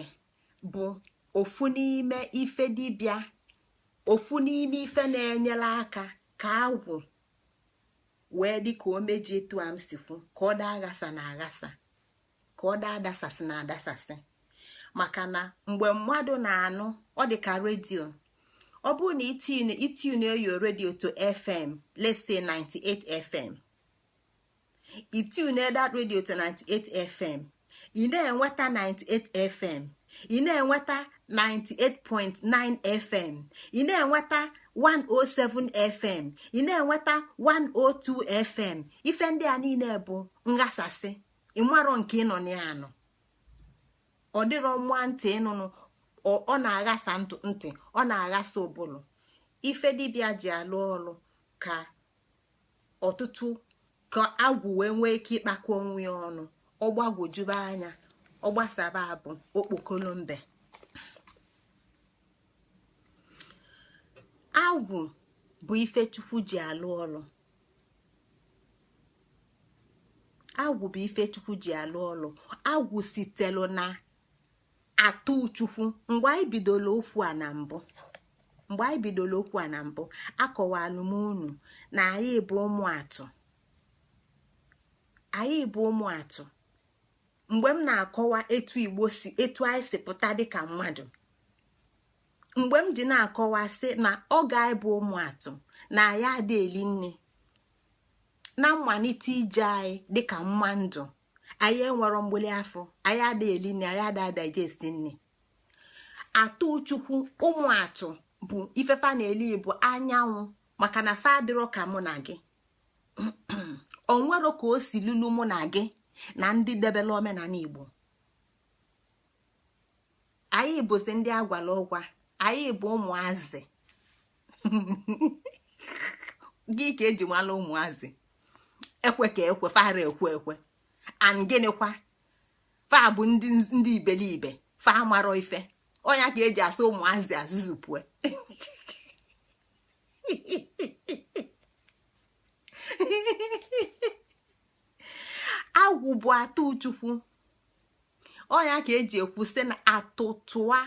bụ ofu n'ime ife dibịa ofu n'ime ife na-enyere aka ka agwụ wee dị ka o meji etu a m sikwu ka ọ daa aghasa na aghasa ka ọ daa adasasị na adasasị maka na mgbe mmadụ na-anụ ọ dị ka redio ọ bụrụ na itune eyo redio to FM let's say 98 FM itune that radio to 98 FM ị na-enweta 98 FM ị na-enweta 98.9 FM, ị na-enweta 107 FM, ị na-enweta 102 FM. ife ndị a niile bụ nghasasị, ịmarọ nke ịnọ n'anọ. ọ dịrọ mma ntị ịnụnụ, ọ na-aghasa ntị, ọ na-aghasa ụbụlụ. ife dibịa ji alụ ọlụ ka ọtụtụ ka agwụ wee nwee ike ịkpakọ onwe ya ọnụ, ọ gbagwojuba anya, ọ gbasaba abụ okpokolo mbe. agwụ bụ ife Chukwu ji alụ ọlụ. agwụ bụ ife Chukwu ji alụ ọlụ. agwụ sitelu na atụ Chukwu. mgbe anyị bidoro okwu a na mbụ akọwalụ m unu na anyị bụ ụmụ atụ. mgbe m na-akọwa etu Igbo si, etu anyị si pụta dịka mmadụ, mgbe m ji na-akọwa sị na ọ ga-abụ ụmụ atụ na anyị ada eli nne na mmalite ije anyị dịka mma ndụ, anyị enwero mgbili afọ, anyị ada eli nne, anyị ada digest nne. atụ Chukwu ụmụ atụ bụ ifefa na-eli bụ anyanwụ, maka na fa adịrọ ka mụ na gị. onwero ka o si lulu mụ na gị na ndị debele omenala Igbo. anyị bụzi ndị agwala ụgwa, anyị bụ ụmụazị. gị ka eji nwala ụmụazị, ekwe ka ekwe, fara ekwe an gịnịkwa, fa bụ ndị ibelibe, fa amarọ ife. ọnya ka eji asa ụmụazị azụzụpue. agwụ bụ atụ Chukwu. ọnya ka eji ekwu sị na atụtụa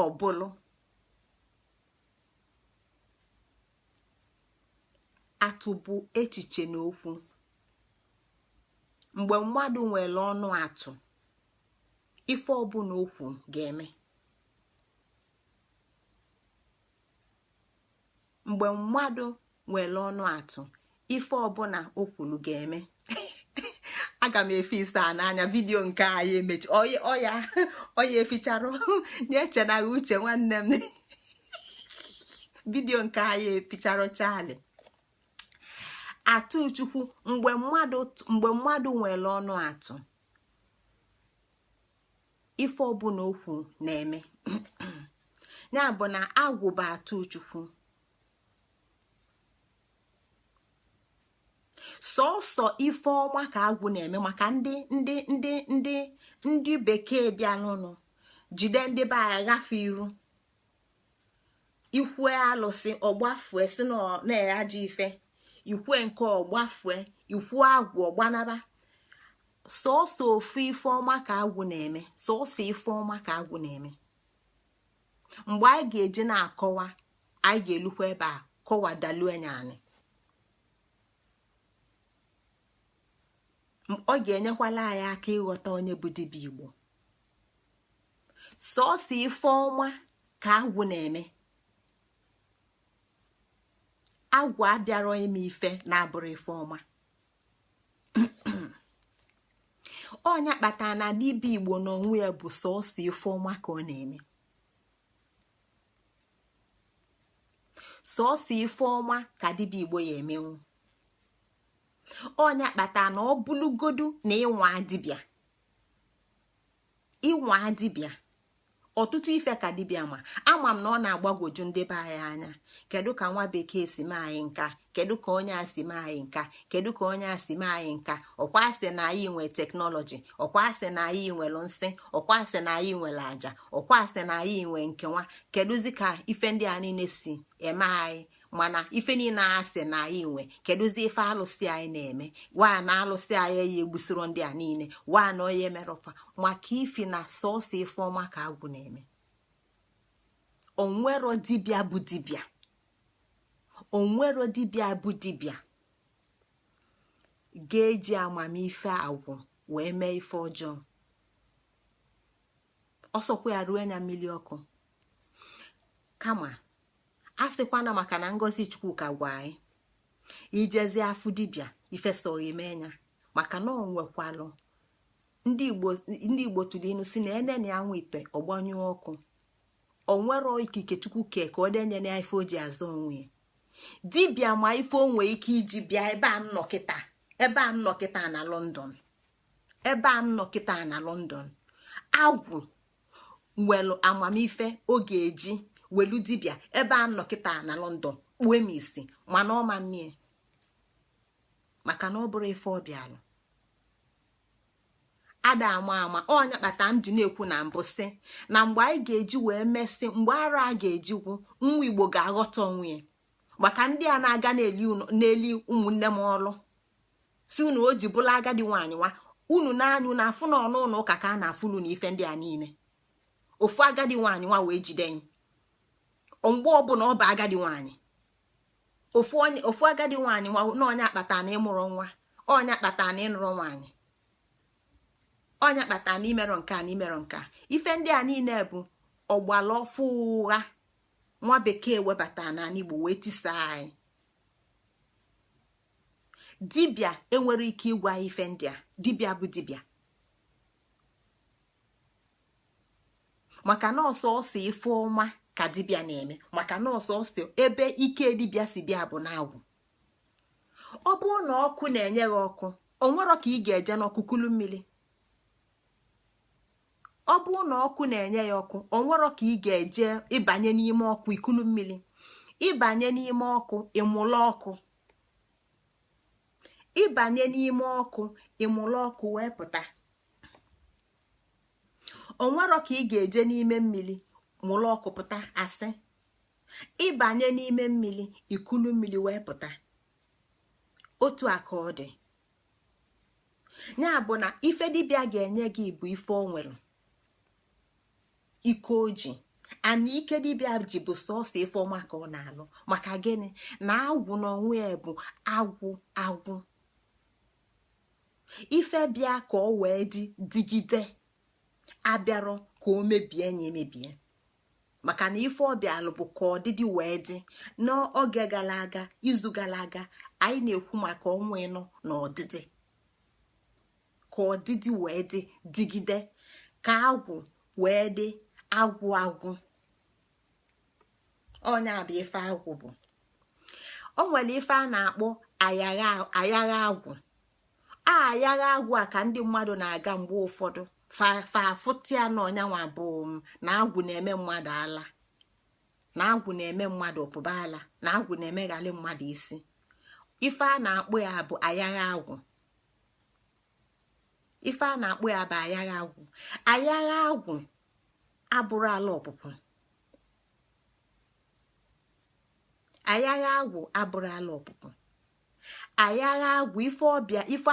ọbụlụ. atụ bụ echiche na okwu. mgbe mmadụ nwere ọnụ atụ, ife ọbụla okwu ga-eme. mgbe mmadụ nwere ọnụ atụ, ife ọbụla okwulu ga-eme. aga m efe isa n'anya vidio nke anyị emechi ọya eficharụ na-echena uche nwanne m. vidio nke anyị eficharụ Charlie. atụ Chukwu mgbe mmadụ nwere ọnụ atụ, ife ọbụla okwu na-eme. ya bụ na agwụ bụ atụ Chukwu. sọsọ ife ọma ka agwụ na-eme, maka ndị bekee bịa n'ụlọ jide ndị be anyị ghafe iru, ikwe alụsị ọgbafue si na-eyaji ife, ikwe nke ọgbafue, ikwu agwụ ọgbanaba. sọsọ ofu ife ọma ka agwụ na-eme, sọsọ ife ọma ka agwụ na-eme. mgbe anyị ga-eji na-akọwa, anyị ga-elukwa ebe a kọwadalu anya anyị. ọ ga-enyekwala anyị aka ịghọta onye bụ dibịa Igbo. sọọsọ ife ọma ka agwụ na-eme. agwụ abịarọ ime ife na-abụrụ ife ọma. ọnya kpatara na dibịa Igbo n'onwe ya bụ sọọsọ ife ọma ka ọ na-eme. sọọsọ ife ọma ka dibịa Igbo ya emenwu. ọnya kpatara na ọ bụlụgodu na ịnwa dibịa ọtụtụ ife ka dibịa ma ama m na ọ na-agbagwoju ndị be anyị anya. kedu ka nwa bekee si mee anyị nka, kedu ka onye a si mee anyị nka, kedu ka onye a si mee anyị nka. ọkwa sị na anyị nwere teknọlọji, ọkwa sị na anyị nwere nsị, ọkwa sị na anyị nwere aja, ọkwa sị na anyị nwere nkewa. kedụzi ka ife ndị a niile si eme anyị? mana ife niile a sị na anyị nwe, kedụzi ife alụsị anyị na-eme? waa na alụsị anyị eyi egbusiro ndị a niile, waa na onye merọfa, maka ifi na sọọsọ ife ọma ka agwụ na-eme. onwero dibịa bụ dibịa, onwero dibịa bụ dibịa ga-eji amamife agwụ wee mee ife ọjọọ. ọsọkwa ya ruo anya mmiri ọkụ. kama a sịkwana maka na ngozi Chukwu ka gwa anyị ijezi afụ dibịa ifesoghị menya, maka na ọ nwekwalụ ndị Igbo tụrụ inu si na ene na anwụ ite ọgbanyụ ọkụ, onwero ikike chukwu ka ọ denye na ife o ji azụ onwe ya. Dibịa ma ife o nwee ike iji bịa ebe a nnọkịta na London, agwụ nwelu amamife ọ ga-eji welu dibịa ebe a nnọkịta na London kpue m isi, mana ọma mmie maka na ọ bụrụ ife ọbịalụ ada ama ọnya kpata m ji na-ekwu na mbụ sị na mgbe anyị ga-eji wee mesị, mgbe ara a ga-ejikwu nwa Igbo ga-aghọta onwe ya. Maka ndị a na-aga n'eli ụmụnne m ọlụ si unu o ji bụla agadi nwaanyị nwa unu na-anya unu afụ na ọnụ ụlọ ụka ka a na-afụlu na ife ndị a niile. Ofu agadi nwaanyị nwa wee jide anyị mgbe ọbụla ọ bụ agadi nwaanyị, ofu agadi nwaanyị nwa na ọnya akpata na ịmụrụ nwa, ọnya akpata na ịnụrụ nwaanyị, ọnya akpata na imerụ nke a na imerụ nke a. Ife ndị a niile bụ ọgbala ọfụ ụgha nwa bekee webata n'ala Igbo wee tisaa anyị. Dibịa enwere ike ịgwa ife ndị a. Dibịa bụ dibịa maka na ọsọ ife ọma ka dibịa na-eme, maka na ọsọ ebe ike dibịa si bịa bụ na-agwụ. Ọ bụrụ na ọkụ na-enye gị ọkụ, o nwero ka ị ga-eje n'ọkụ kulu mmiri. Ọ bụrụ na ọkụ na-enye ya ọkụ, o nwero ka ị ga-eje ịbanye n'ime ọkụ ikulu mmiri. Ịbanye n'ime ọkụ ịmụla ọkụ, ịbanye n'ime ọkụ ịmụla ọkụ wee pụta. O nwero ka ị ga-eje n'ime mmiri mụla ọkụ pụta asị. Ịbanye n'ime mmiri ikulu mmiri wee pụta. Otu aka ọ dị. Ya bụ na ife dibịa ga-enye gị bụ ife o nwere ike oji, ana ike dibịa ji bụ sọsọ ife ọma ka ọ na-alụ. Maka gịnị? Na agwụ n'onwe ya bụ agwụ ife bịa ka ọ wee dịgide, abịarọ ka o mebie nya emebie. Maka na ife ọbịa alụ bụ ka ọdịdị wee dị. N'oge gara aga, izu gara aga, anyị na-ekwu maka ọnwa ịnọ na ọdịdị, ka ọdịdị wee dị dịgide, ka agwụ wee dị agwụ. Ọnya bụ ife agwụ bụ. O nwere ife a na-akpọ ayagha agwụ. Ayagha agwụ a ka ndị mmadụ na-aga mgbe ụfọdụ fafụtia na ọnyanwa bụ na agwụ na-eme mmadụ ala, na agwụ na-eme mmadụ ọpụba ala, na agwụ na-emeghalị mmadụ isi. Ife a na-akpọ ya bụ ayagha agwụ. Ife a na-akpọ ya bụ ayagha agwụ. Ayagha agwụ abụrụ ala ọpụpụ. Ayagha agwụ abụrụ ala ọpụpụ. Ayagha agwụ ife ọbịa ife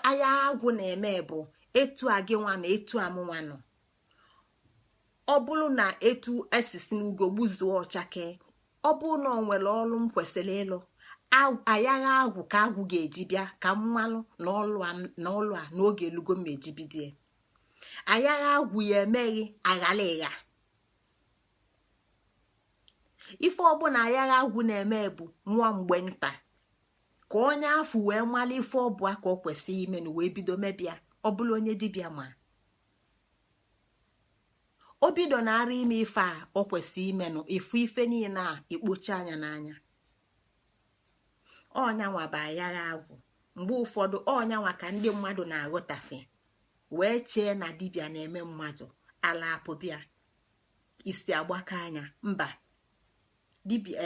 ayagha agwụ na-eme bụ etu a gị nwa na etu amụnwa nọ. Ọ bụrụ na etu esisi n'ugo gbuzuo ọchake, ọ bụrụ na ọ nwere ọlụ m kwesịrị ịlụ, ayagha agwụ ka agwụ ga-eji bịa ka mmalụ na ọlụ a n'oge elugo m ejibidie. Ayagha agwụ ya emeghị aghala ịgha. Ife ọbụla ayagha agwụ na-eme bụ nwa mgbe nta ka onye afọ wee mala ife ọbụa ka ọ kwesịrị ime na wee bido mebia. Ọ bụla onye dibịa ma o bido na-ara ime ife a ọ kwesịrị ime nụ ife niile a ikpocha anya n'anya. Ọnyanwa bụ ayagha agwụ. Mgbe ụfọdụ ọnyanwa ka ndị mmadụ na-aghọtafe wee chee na dibịa na-eme mmadụ ala apụbịa isi agbaka anya. Mba, dibịa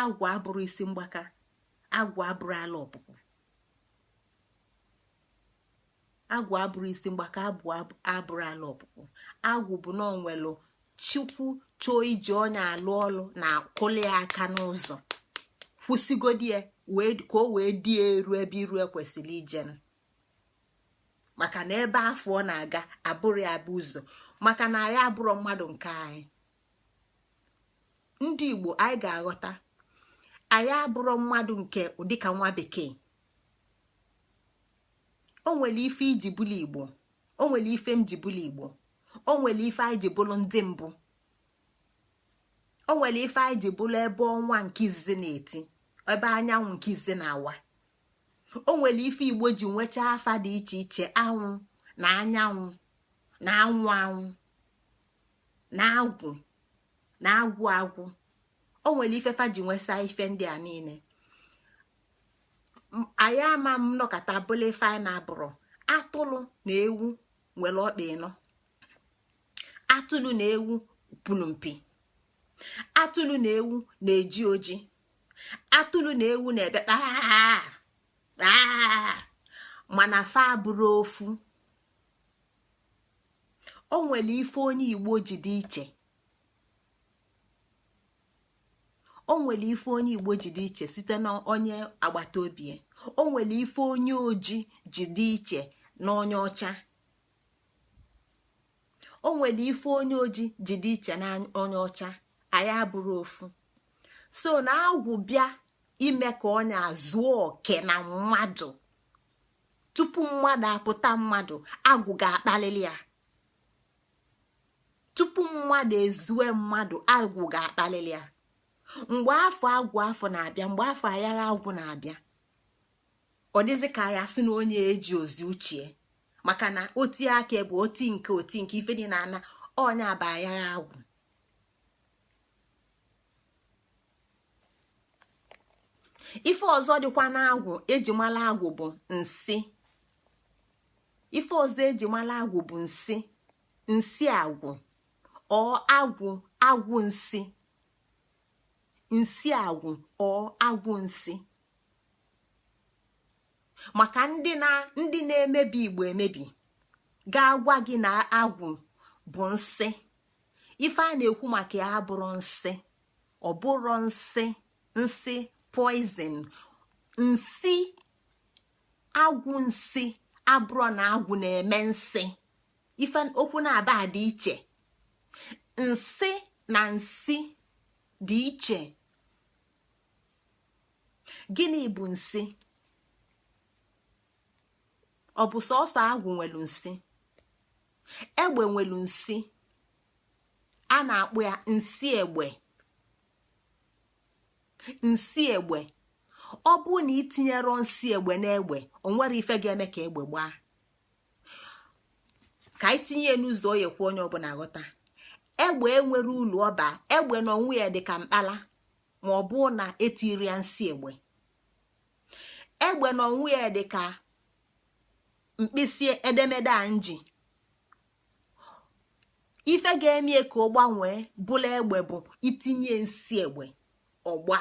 agwụ abụrụ isi mgbaka, agwụ abụrụ ala ọpụpụ. Agwụ abụrụ isi mgbaka, abụrụ ala ọpụpụ. Agwụ bụ na onwelu chukwu chọọ iji ọnya alụ ọlụ na akụli aka n'ụzọ kwụsịgodie ka o wee dị eru ebe iru ekwesịrị ije. Maka na ebe afọ ọ na-aga abụrụ ya bụ ụzọ. Maka na anyị abụrụ mmadụ nke anyị. Ndị Igbo anyị ga-aghọta anyị abụrụ mmadụ nke dịka nwa bekee. O nwere ife iji bụlụ Igbo, o nwere ife m ji bụlụ Igbo, o nwere ife anyị ji bụlụ ndị mbụ, o nwere ife anyị ji bụlụ ebe ọnwa nke izizi na-eti, ebe anyanwụ nke izizi na-awa. O nwere ife Igbo ji nwechaa afa dị iche iche, anwụ na anyanwụ na anwụ anwụ na agwụ na agwụ agwụ. O nwere ifefa ji nwesa ife ndị a niile. Anyị ama m nọkọta bụla ife anyị na-abụrụ. Atụlụ na ewu nwere ọkpa ịnọ. Atụlụ na ewu pụrụ mpi. Atụlụ na ewu na-eji oji. Atụlụ na ewu na-ebe mana fa bụrụ ofu. O nwere ife onye Igbo ji dị iche. O nwere ife onye Igbo ji dị iche site na onye agbata obi. O nwere ife onye oji ji dị iche na onye ọcha. O nwere ife onye oji ji dị iche na onye ọcha. Anyị abụrụ ofu. So na agwụ bịa ime ka onye azụọ oke na mmadụ. Tupu mmadụ apụta mmadụ, agwụ ga-akpalili ya. Tupu mmadụ ezue mmadụ, agwụ ga-akpalili ya. Mgbe afọ agwụ afọ na-abịa, mgbe afọ ayagha agwụ na-abịa, ọ dịzị ka ya sị na onye eji ozi uche, maka na oti aka bụ oti nke ife dị na ana onye aba ayagha agwụ. Ife ọzọ dịkwa na agwụ eji mala agwụ bụ nsị. Ife ọzọ eji mala agwụ bụ nsị. Nsị agwụ ọ agwụ nsị. Nsị agwụ ọ agwụ nsị. Maka ndị na-emebi Igbo emebi ga-agwa gị na agwụ bụ nsị. Ife a na-ekwu maka ya abụrụ nsị. Ọ bụrụ nsị poison. Nsị agwụ nsị abụrụ na agwụ na-eme nsị. Ife okwu na-aba dị iche. Nsị na nsị dị iche. Gịnị bụ nsị? Ọ bụ sọsọ agwụ nwelu nsị? Egbe nwelu nsị. A na-akpụ ya nsị egbe. Nsị egbe. Ọ bụ na itinyere nsị egbe n'egbe, o nwere ife ga-eme ka egbe gbaa. Ka itinye n'ụzọ oyekwa onye ọbụla ghọta. Egbe enwere ụlọ ọba. Egbe na onwe ya dị ka mkpala ma ọ bụ na etiri ya nsị egbe. Egbe na onwe ya dị ka mkpịsị edemede a nji. Ife ga-eme ka ọ gbanwee bụla egbe bụ itinye nsị egbe, ọgba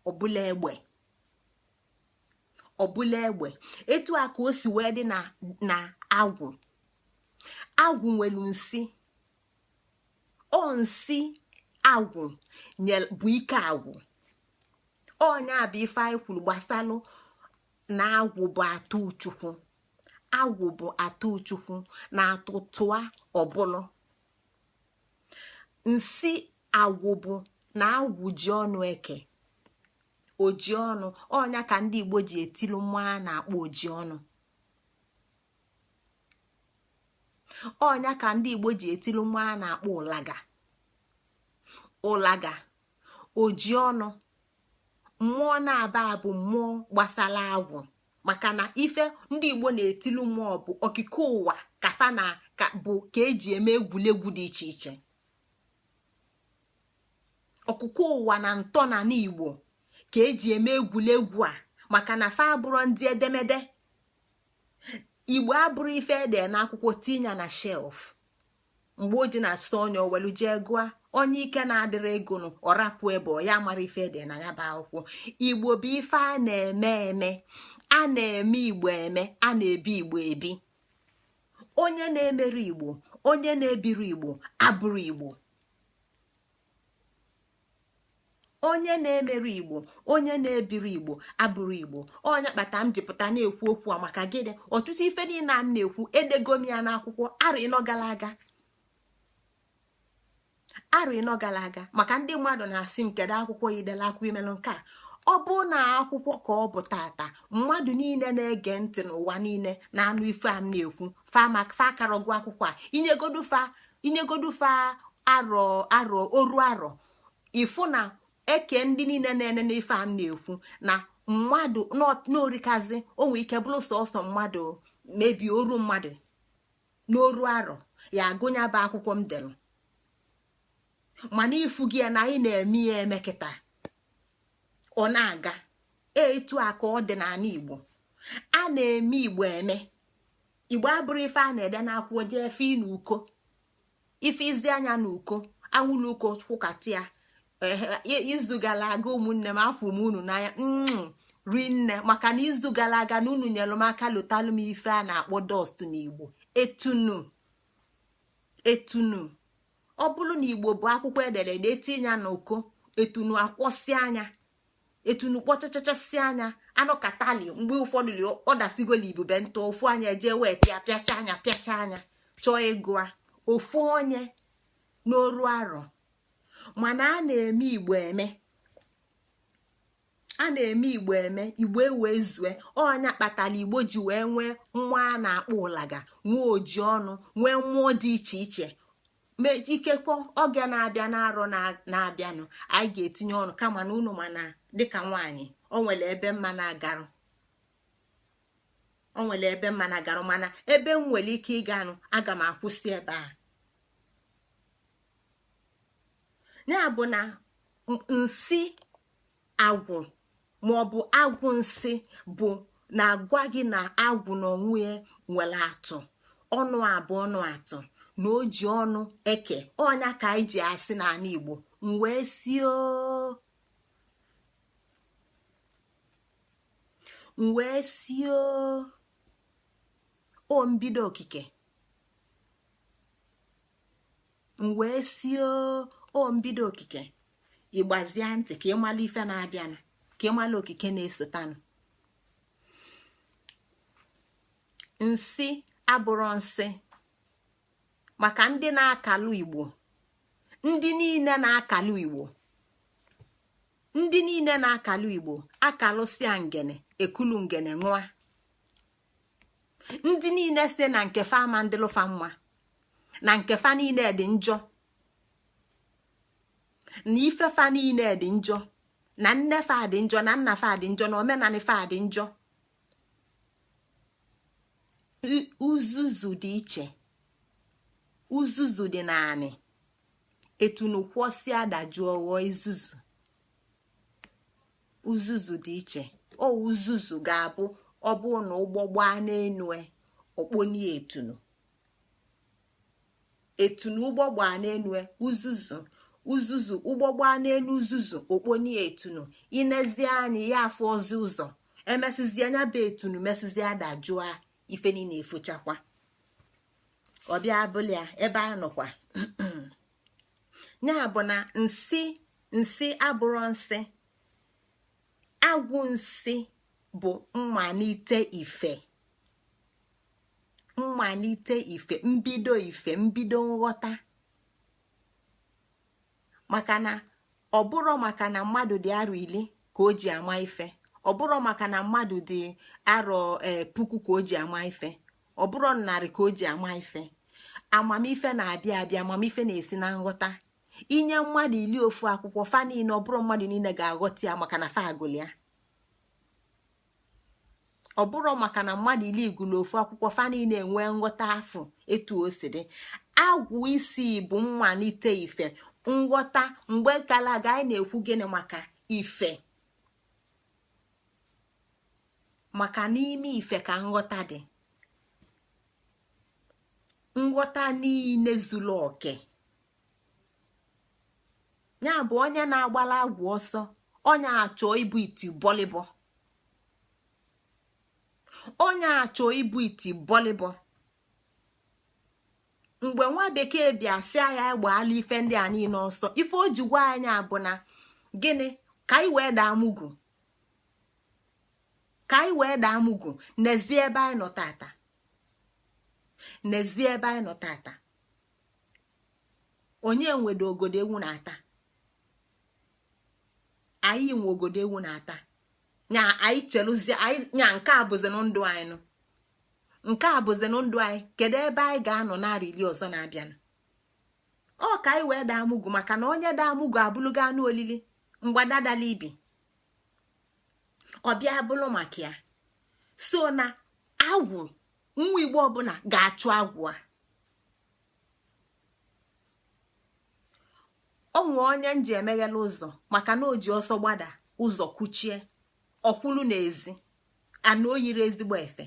ọbụla egbe. Ọbụla egbe. Etu a ka o si wee dị na agwụ. Agwụ nwelu nsị. Ọ nsị agwụ bụ ike agwụ. Ọnya bụ ife anyị kwuru gbasalụ na agwụ bụ atụ Chukwu. Agwụ bụ atụ Chukwu na atụtụa ọbụlụ. Nsị agwụ bụ na agwụ ji ọnụ eke. Oji ọnụ. Ọnya ka ndị Igbo ji etilu nwa a na-akpọ oji ọnụ. Ọnya ka ndị Igbo ji etilu nwa a na-akpọ ụlaga. Ụlaga. Oji ọnụ. Mmụọ na-aba bụ mmụọ gbasara agwụ. Maka na ife ndị Igbo na-etilu mmụọ bụ okike ụwa kafa na bụ ka eji eme egwuregwu dị iche iche. Okike ụwa na ntọ na n'Igbo ka eji eme egwuregwu a, maka na fa abụrụ ndị edemede. Igbo abụrụ ife ede n'akwụkwọ tinye na shelf. Mgbe o ji na asọ onye owelu jee gụa, onye ike na-adịrị ego nụ ọrapụ ebe ọ ya mara ife ede na ya bụ akwụkwọ. Igbo bụ ife a na-eme. A na-eme Igbo eme, a na-ebi Igbo ebi. Onye na-emeri Igbo, onye na-ebiri Igbo abụrụ Igbo. Onye na-emeri Igbo, onye na-ebiri Igbo abụrụ Igbo. Onye kpata m jipụta na-ekwu okwu a maka gịnị? Ọtụtụ ife niile a m na-ekwu edego m ya n'akwụkwọ arọ ịnọ gara aga. Arọ ịnọ gara aga. Maka ndị mmadụ na-asị m kedu akwụkwọ yidela akwụkwọ imelụ nke a. Ọ bụ na akwụkwọ ka ọ bụ tata, mmadụ niile na-ege ntị n'ụwa niile na-anụ ife a m na-ekwu fa akarọgụ akwụkwọ a. Inyegodu fa arọ oru arọ. Ifu na eke ndị niile na-ene n'ife a m na-ekwu na mmadụ n'orikazi onwe ike bụrụ sọsọ mmadụ mebi oru mmadụ n'oru arọ ya agụnya bụ akwụkwọ m delu mana ifu gị ya na anyị na-eme ya emekịta ọ na-aga etu a ka ọ dị n'ala Igbo a na-eme Igbo eme. Igbo abụrụ ife a na-ede n'akwụkwọ jee efe n'uko ife izi anya n'uko anwụlụ uko kwụkatị ya izu gara aga ụmụnne m afọ m unu n'anya rinne maka na izu gara aga na unu nyere m aka lotalụ m ife a na-akpọ dọst n'Igbo etunu ọ bụrụ na Igbo bụ akwụkwọ ederede etinye n'uko etunu akwọsị anya etunu kpọchachachasị anya anọkatali mgbe ụfọdụ ọ dasigoli ibube ntụ ofu anya eje wee pịacha anya chọọ ịgụa ofu onye n'oru arọ mana a na-eme Igbo eme Igbo ewee zue ọnya kpatara Igbo ji wee nwee nwa a na-akpọ ụlaga nwee oji ọnụ nwee mmụọ dị iche iche ikekwe oge na-abịa n'arọ na-abịanụ anyị ga-etinye ọnụ kama na unu mana dịka nwaanyị o nwere ebe mma na-agarụ mana ebe m nwere ike ịganụ aga m akwụsị ebe a. Ya bụ na nsị agwụ maọbụ agwụ nsị bụ na-agwa gị na agwụ na onwe ya nwere atụ ọnụ abụọ ọnụ atụ na o ji ọnụ eke ọnya ka anyị ji asị n'ala Igbo wee sio o mbido okike ịgbazie ntị ka ịmala ife na-abịanụ ka ịmala okike na-esotanụ. Nsị abụrụ nsị maka ndị na-akalụ Igbo ndị niile na-akalụ Igbo akalụsịa ngene ekulu ngene nwa ndị niile si na nke fa ama ndịlụfa mma na nke fa niile dị njọ na ife fa niile dị njọ na nne fa dị njọ na nna fa dị njọ na omenani fa dị njọ. Uzuzu dị iche uzuzu dị naanị etunukwosi adajụọ ghọọ uzuzu dị iche o uzuzu ga-abụ ọ bụ na ụgbọ gbaa n'enu okponie etunu ụgbọ gbaa n'enu uzuzu ụgbọ gbaa n'enu uzuzu okponie etunu inezi anyị ya afọ ọzọ ụzọ emesizi anya bụ etunu mesizi adajụọ ife niile efochakwa ọbịa abụlịa ebe a nọkwa ya bụ na nsị abụrụ nsị agwụ nsị bụ mmalite ife mbido nghọta maka na ọ bụrụ maka na mmadụ dị arọ 10 ka o ji ama ife ọ bụrụ maka na mmadụ dị arọ 1000 ka o ji ama ife ọ bụrụ 100 ka o ji ama ife amamife na-abịa amamife na-esi na nghọta inye mmadụ 10 ofu akwụkwọ fa niile ọ bụrụ mmadụ niile ga-aghọta ya maka na fa agụlị ya ọ bụrụ maka na mmadụ 10 gụlụ ofu akwụkwọ fa niile enwee nghọta afọ etu o si dị. Agwụ isi bụ mmalite ife nghọta mgbe gara aga anyị na-ekwu gịnị maka ife maka n'ime ife ka nghọta dị nghọta niile zuru oke ya bụ onye na-agbala agwụ ọsọ onye achọ ibu iti bọlịbọ mgbe nwa bekee bịa sị agha agbaala ife ndị a niile ọsọ ife o ji gwa anyị bụ na gịnị ka anyị wee daa mugwu n'ezie ebe anyị nọ tata onye nwedo ogodo ewu na-ata anyị nwe ogodo ewu na-ata nya anyị cheluzie anyị nya nke a bụzi ndụ anyị kedu ebe anyị ga-anọ narị 10 ọzọ na-abịanụ ọ ka anyị wee daa mugwu maka na onye daa mugwu abụlụgo anụ olili mgbadadala ibi ọbịa abụlụ maka ya so na agwụ nwa Igbo ọbụla ga-achụ agwụ a onwe onye nji emeghela ụzọ maka na o ji ọsọ gbada ụzọ kwuchie ọkwụlu n'ezi ana oyiri ezigbo efe.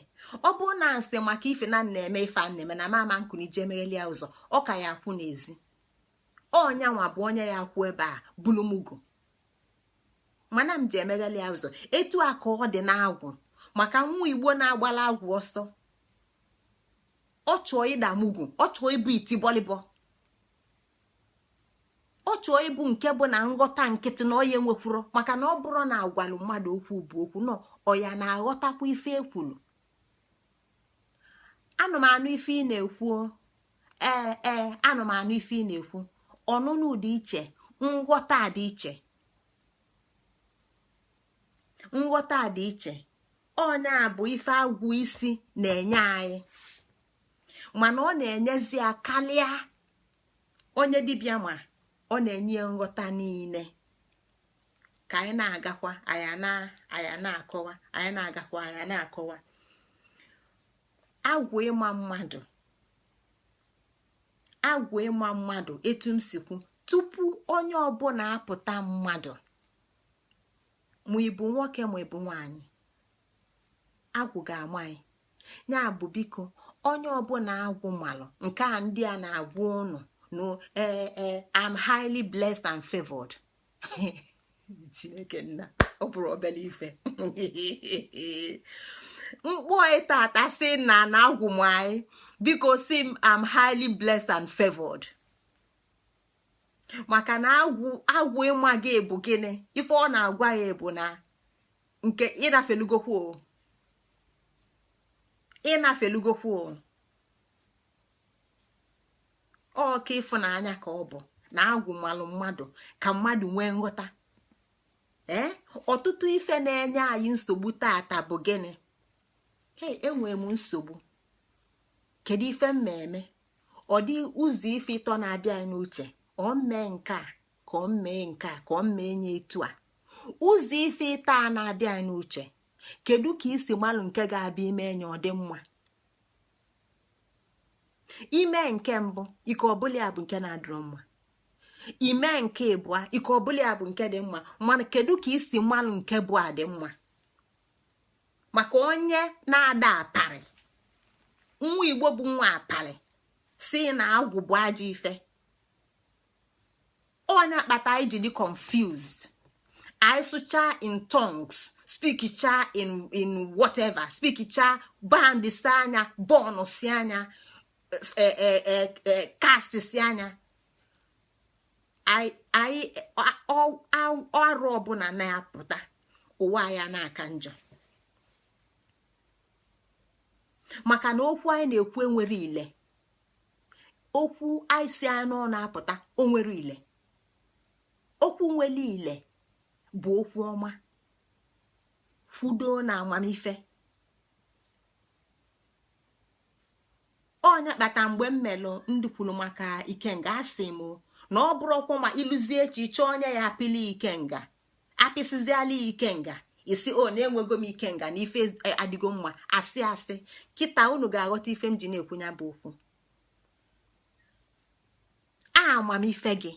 Ọ bụrụ na nsị maka ife na na-eme ife a na-eme na mama nkuni je emegheli ya ụzọ ọ ka ya akwụ n'ezi, ọnya nwa bụ onye ya akwụ ebe a bulumugo mana m ji emegheli ya ụzọ. Etu a ka ọ dị n'agwụ maka nwa Igbo na-agbala agwụ ọsọ, ọ chọọ ịda mugwu, ọ chọọ ịbụ iti bọlịbọ, ọ chọọ ịbụ nke bụ na nghọta nkịtị na ọya enwekwuro maka na ọ bụrụ na agwalụ mmadụ okwu bụ okwu nọ ọya na-aghọtakwa ife ekwulu. Anụ m anụ ife ị na-ekwu, anụ m anụ ife ị na-ekwu, ọnụnụ dị iche, nghọta dị iche, nghọta dị iche. Ọnya bụ ife agwụ isi na-enye anyị mana ọ na-enyezi ya karịa onye dibịa ma ọ na-enye nghọta niile. Ka anyị na-agakwa anyị na-akọwa, anyị na-agakwa anyị na-akọwa agwụ ịma mmadụ, agwụ ịma mmadụ. Etu m sikwu tupu onye ọbụla apụta mmadụ ma ịbụ nwoke ma ịbụ nwanyị, agwụ ga-ama anyị. Ya bụ biko onye ọbụla agwụ malụ nke a ndị a na-agwụ ụnụ no I'm highly blessed and favored. Chineke nna ọ bụrụ obele ife mkpụ tata si na agwụ m anyị biko si m I'm highly blessed and favored maka na agwụ ịma gị bụ gịnị ife ọ na-agwa ya bụ na nke ịnafelugokwu ọka ịfụnanya ka ọ bụ na agwụ malụ mmadụ ka mmadụ nwee nghọta. Ọtụtụ ife na-enye anyị nsogbu tata bụ gịnị? Enwere m nsogbu, kedu ife m eme? Ọ dị ụzọ ife ịtọ na-abịa anyị n'uche, ọ mee nke a ka ọ mee nke a ka ọ mee nye etu a. Ụzọ ife ịtọ a na-abịa anyị n'uche, kedu ka isi malụ nke ga-abịa ime enye ọ dị mma? Ime nke mbụ ike ọbụla ya bụ nke na-adịrọ mma, ime nke ịbụa ike ọbụla ya bụ nke dị mma, mana kedu ka isi malụ nke bụ adị mma? Maka onye na-ada apari, nwa Igbo bụ nwa apari si na agwụ bụ ajọ ife, onye akpata anyị ji dị confused. I sụcha in tongues, speak cha in whatever, speak cha band si anya, bọọnụ si anya, cast si anya. Ọrụ ọbụla na-apụta ụwa ya na-aka njọ maka na okwu anyị na-ekwu enwere ile. Okwu anyị si anụ ọ na-apụta o nwere ile. Okwu nwere ile bụ okwu ọma, kwudo na amamife. Onye kpata mgbe m melụ ndị kwuru maka ikenga asị m na ọ bụrụ ọkwa ma ịlụzie echi chọọ onye ya apịli ikenga, apịsịziala ikenga isi o na-enwego m ikenga na ife adịgo mma, asị kịta unu ga-aghọta ife m ji na-ekwunya bụ okwu. Amamife gị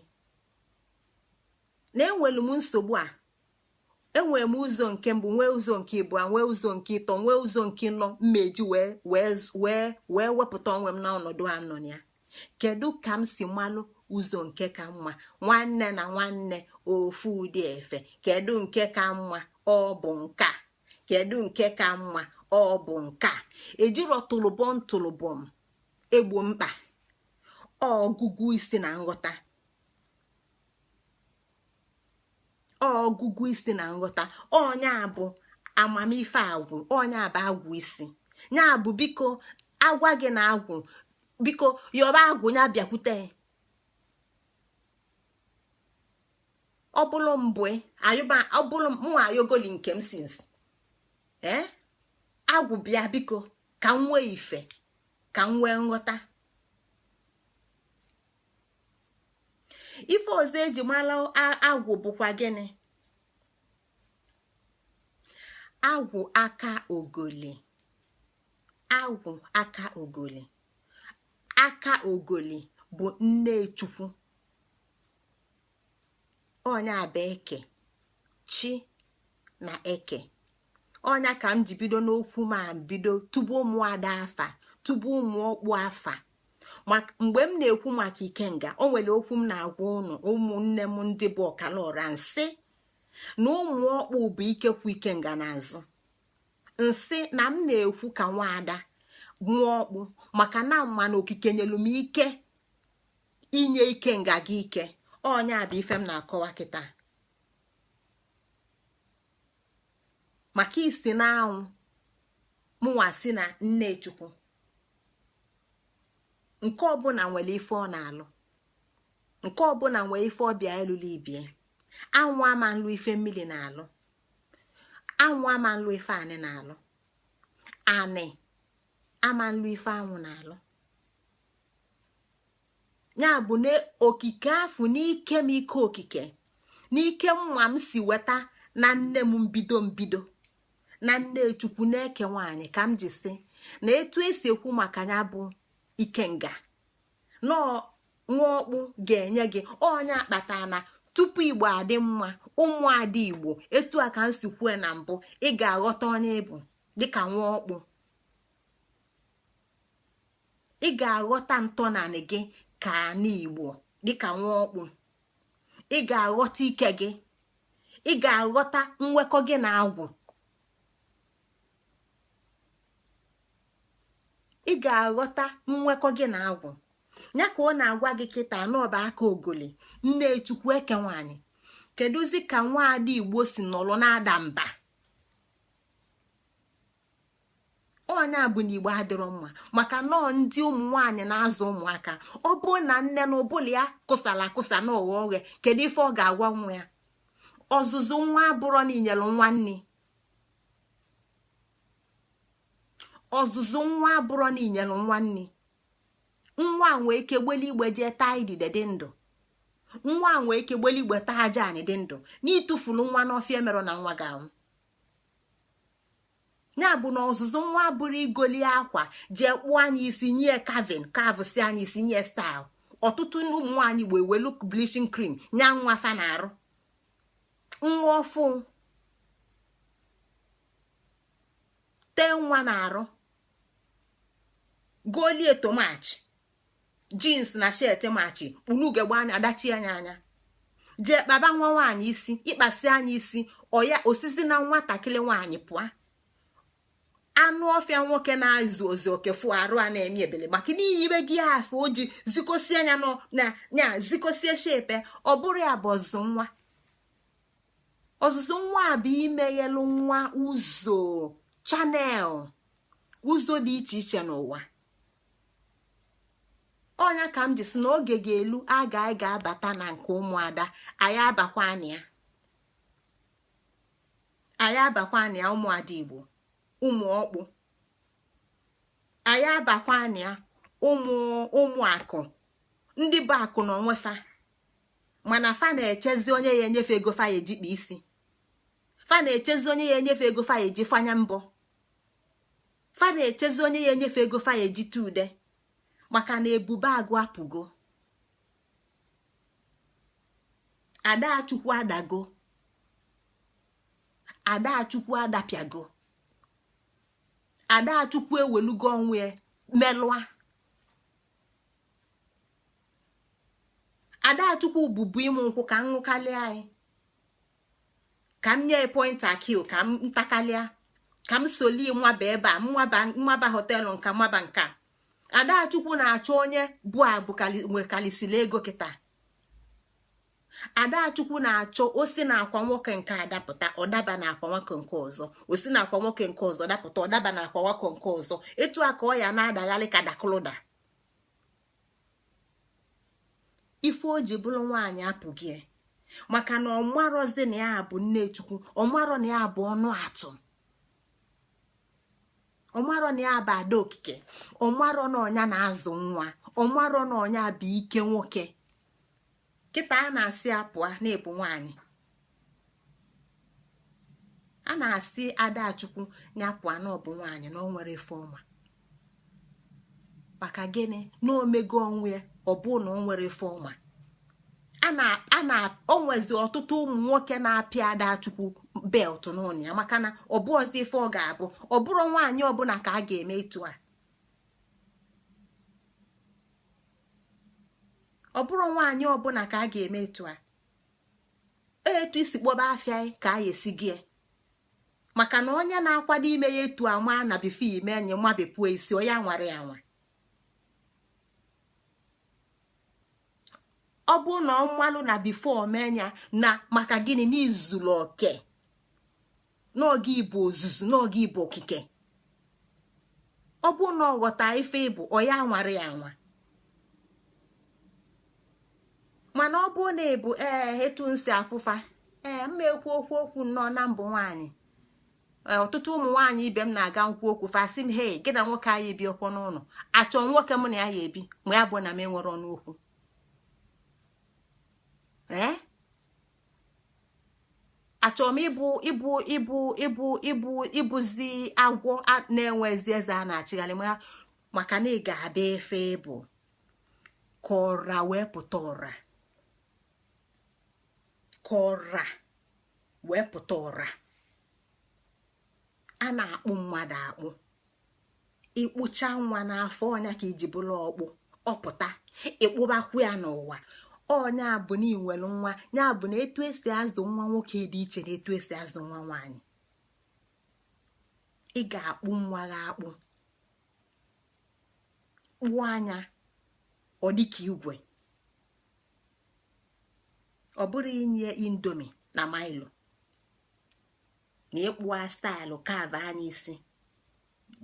na enwelu m nsogbu a, enwere m ụzọ nke mbụ, nwee ụzọ nke ịbụọ, nwee ụzọ nke ịtọ, nwee ụzọ nke ịnọ, mmeji wee wepụta onwe m n'ọnọdụ a nọ ya. Kedu ka m si malụ ụzọ nke ka mma? Nwanne na nwanne ofu ụdị efe, kedu nke ka mma? Ọ bụ nka. Kedu nke ka mma? Ọ bụ nka. Ejiro tụlụbọm egbo mkpa, ọgụgụ isi na nghọta, ọgụgụ isi na nghọta. Ọnya bụ amamife agwụ, ọnya bụ agwụ isi. Nya bụ biko agwa gị na agwụ, biko yọba agwụ ya bịakwute. Ọbụlụ mbụ ayụba, ọbụlụ mụ ayogoli nke m sinsi agwụ bịa biko ka m nwee ife, ka m nwee nghọta. Ife ọzọ eji mara agwụ bụkwa gịnị? Agwụ aka ogoli. Agwụ aka ogoli. Aka ogoli bụ nne Chukwu. ọnya bụ eke chi na eke. ọnya ka m ji bido n'okwu ma bido tupu ụmụada afa tupu ụmụ ọkpụ afa. mgbe m na-ekwu maka ikenga o nwere okwu m na-agwa ụnụ ụmụnne m ndị bụ ọkalaọra nsị na ụmụ ọkpụ bụ ikekwu ikenga n'azụ. nsị na m na-ekwu ka nwaada mụọ ọkpụ maka na mma na okike nyelu m ike inye ikenga gị ike. ọnya bụ ife m na-akọwa kịta maka isi na anwụ mụnwa si na nne chukwu nke ọbụla nwere ife ọ na-alụ, nke ọbụla nwere ife ọbịa elulu ibie. anwụ ama nlụ ife mmiri na-alụ, anwụ ama nlụ ife anị na-alụ, anị ama nlụ ife anwụ na-alụ. ya bụ na okike afụ n'ike m ike okike n'ike mma m si weta na nne m mbido na nne chukwu na-eke nwaanyị ka m ji si na etu esi ekwu maka ya bụ ikenga nọọ nwa ọkpụ ga-enye gị. ọnya akpata na tupu igbo adị mma ụmụada igbo etu a ka m si kwue na mbụ ị ga-aghọta onye ịbụ dịka nwa ọkpụ. ị ga-aghọta ntọnanị gị ka n'igbo dịka nwa ọkpụ. ị ga-aghọta ike gị, ị ga-aghọta nwekọ gị na agwụ, ị ga-aghọta nwekọ gị na agwụ. ya ka ọ na-agwa gị kịta n'ọba aka ogoli nne chukwu eke nwaanyị kedụzi ka nwaada igbo si nọrọ na-ada mba. ọnya bụ na igbo adịrọ mma maka nọọ ndị ụmụ nwaanyị na-azụ ụmụaka. ọ bụrụ na nne na ụbụla ya kụsara akụsa na oghe oghe kedu ife ọ ga-agwa nwa ya? ọzụzụ nwa abụrọ na inyelu nwanne, ọzụzụ nwa abụrọ na inyelu nwanne. nwa nwee ike gbeli igbe jee taa idide dị ndụ, nwa nwee ike gbeli igbe taa aja anị dị ndụ n'itufulu nwa n'ọfịa emerụ na nwa ga-anwụ. ya bụ na ọzụzụ nwa bụrụ igoli akwa jee kpụọ anyị isi nye kavin kavụsi anyị isi nye staịl. ọtụtụ ụmụ nwaanyị gbe ewelu bleaching cream nya nwa fa na-arụ nwa ọfụ tee nwa na-arụ golie tomachi jeans na shet machi kpulugegbe anya adachi anya jee kpaba nwa nwaanyị isi ịkpasị anya isi ọya osisi na nwatakịrị nwaanyị pụa. anụ ọfịa nwoke na-azụ ozi okefu arụ a na-eme ebele maka n'ihi ibe gị afọ oji zikosie anya nọ na nya zikosie shepe. ọ bụrụ ya bụ ọzụzụ nwa. ọzụzụ nwa bụ imeghelu nwa ụzọ chanel ụzọ dị iche iche n'ụwa. ọnya ka m ji si na oge ga-elu a ga-abata na nke ụmụada anyị abakwana ya ụmụada igbo ụmụ ọkpụ. anyị abakwana ya ụmụ akụ ndị bụ akụ na onwefa mana fa na-echezi onye ya enyefe ego fa ya ejikpa isi, fa na-echezi onye ya enyefe ego fa ya eji fanya mbọ, fa na-echezi onye ya enyefe ego fa ya eji tuude maka na ebube agụ apụgo. adachukwu adago, adachukwu adapịago, adachukwu ewelugo onwe melụa. adachukwu bụbu ịmụ nkwụ ka m ṅụkalịa anyị, ka m nye point akil ka m ntakalịa, ka m soli nwaba ebe a nwaba họtelụ nka nwaba nka. adachukwu na-achọ onye bụ abụ nwekalisili ego kịta. adachukwu na-achọ osi na akwa nwoke nke adapụta ọdaba na akwa nwoke nke ọzọ, osi na akwa nwoke nke ọzọ dapụta ọdaba na akwa nwoke nke ọzọ. etu a ka ọ ya na-adaghalị ka dakloda. ife o ji bụrụ nwaanyị apụghị maka na ọmarọzi na ya bụ nne chukwu, ọmarọ na ya bụ ọnụ atụ, ọmarọ na ya bụ ada okike, ọmarọ na ọnya na-azụ nwa, ọmarọ na ọnya bụ ike nwoke. kịta a na-asị apụa na-ebu nwaanyị, a na-asị adachukwu ya pụa na ọbụ nwaanyị na o nwere ife ọma. maka gịnị na omego onwe ọ bụ na o nwere ife ọma. onwezi ọtụtụ ụmụ nwoke na-apịa Adachukwu belt n'ụlọ ya maka na ọ bụ ọzọ ife ọ ga-abụ ọ bụrụ nwaanyị ọbụla ka a ga-eme etu a ọ bụrụ nwaanyị ọbụla ka a ga-eme etu a etu isi kpọba afịa ka a esi gị maka na onye na-akwado ime ya etu a nwa na bife ime enyi mabepụ isi onye nwara ya nwa ọ bụ na mmalụ na bifo omenya na maka gịnị n'izulu oke n'oge Igbo ozuzu n'oge Igbo okike ọ bụ na ọ ghọta ife ịbụ ọya nwara ya nwa mana ọ bụ na ịbụ etu nsi afụfa mma ekwu okwu nnọọ na mbụ nwaanyị ọtụtụ ụmụ nwaanyị ibe m na-aga nkwu okwu fasị m hei gị na nwoke anyị ebi ọkwọ n'ụlọ achọ nwoke mụ na ya ebi ma ya bụ na m enwere ọnụ okwu achọrọ m ịbụzi agwọ na-enwezi eze a na-achịgharị maka na ị ga-abịa efe ịbụ ka ọra wee pụta ọra ka ọra wee pụta ọra a na-akpụ mmadụ akpụ ịkpụcha nwa n'afọ ọnya ka iji bụrụ ọkpụ ọpụta ịkpụbakwu ya n'ụwa ọnya bụ na inwelu nwa ya bụ na etu esi azụ nwa nwoke dị iche na etu esi azụ nwa nwaanyị ị ga-akpụ nwa gị akpụ kpụọ anya ọ dịka igwe ọ bụrụ inye indomi na mailo na ịkpụa staịlụ kava anya isi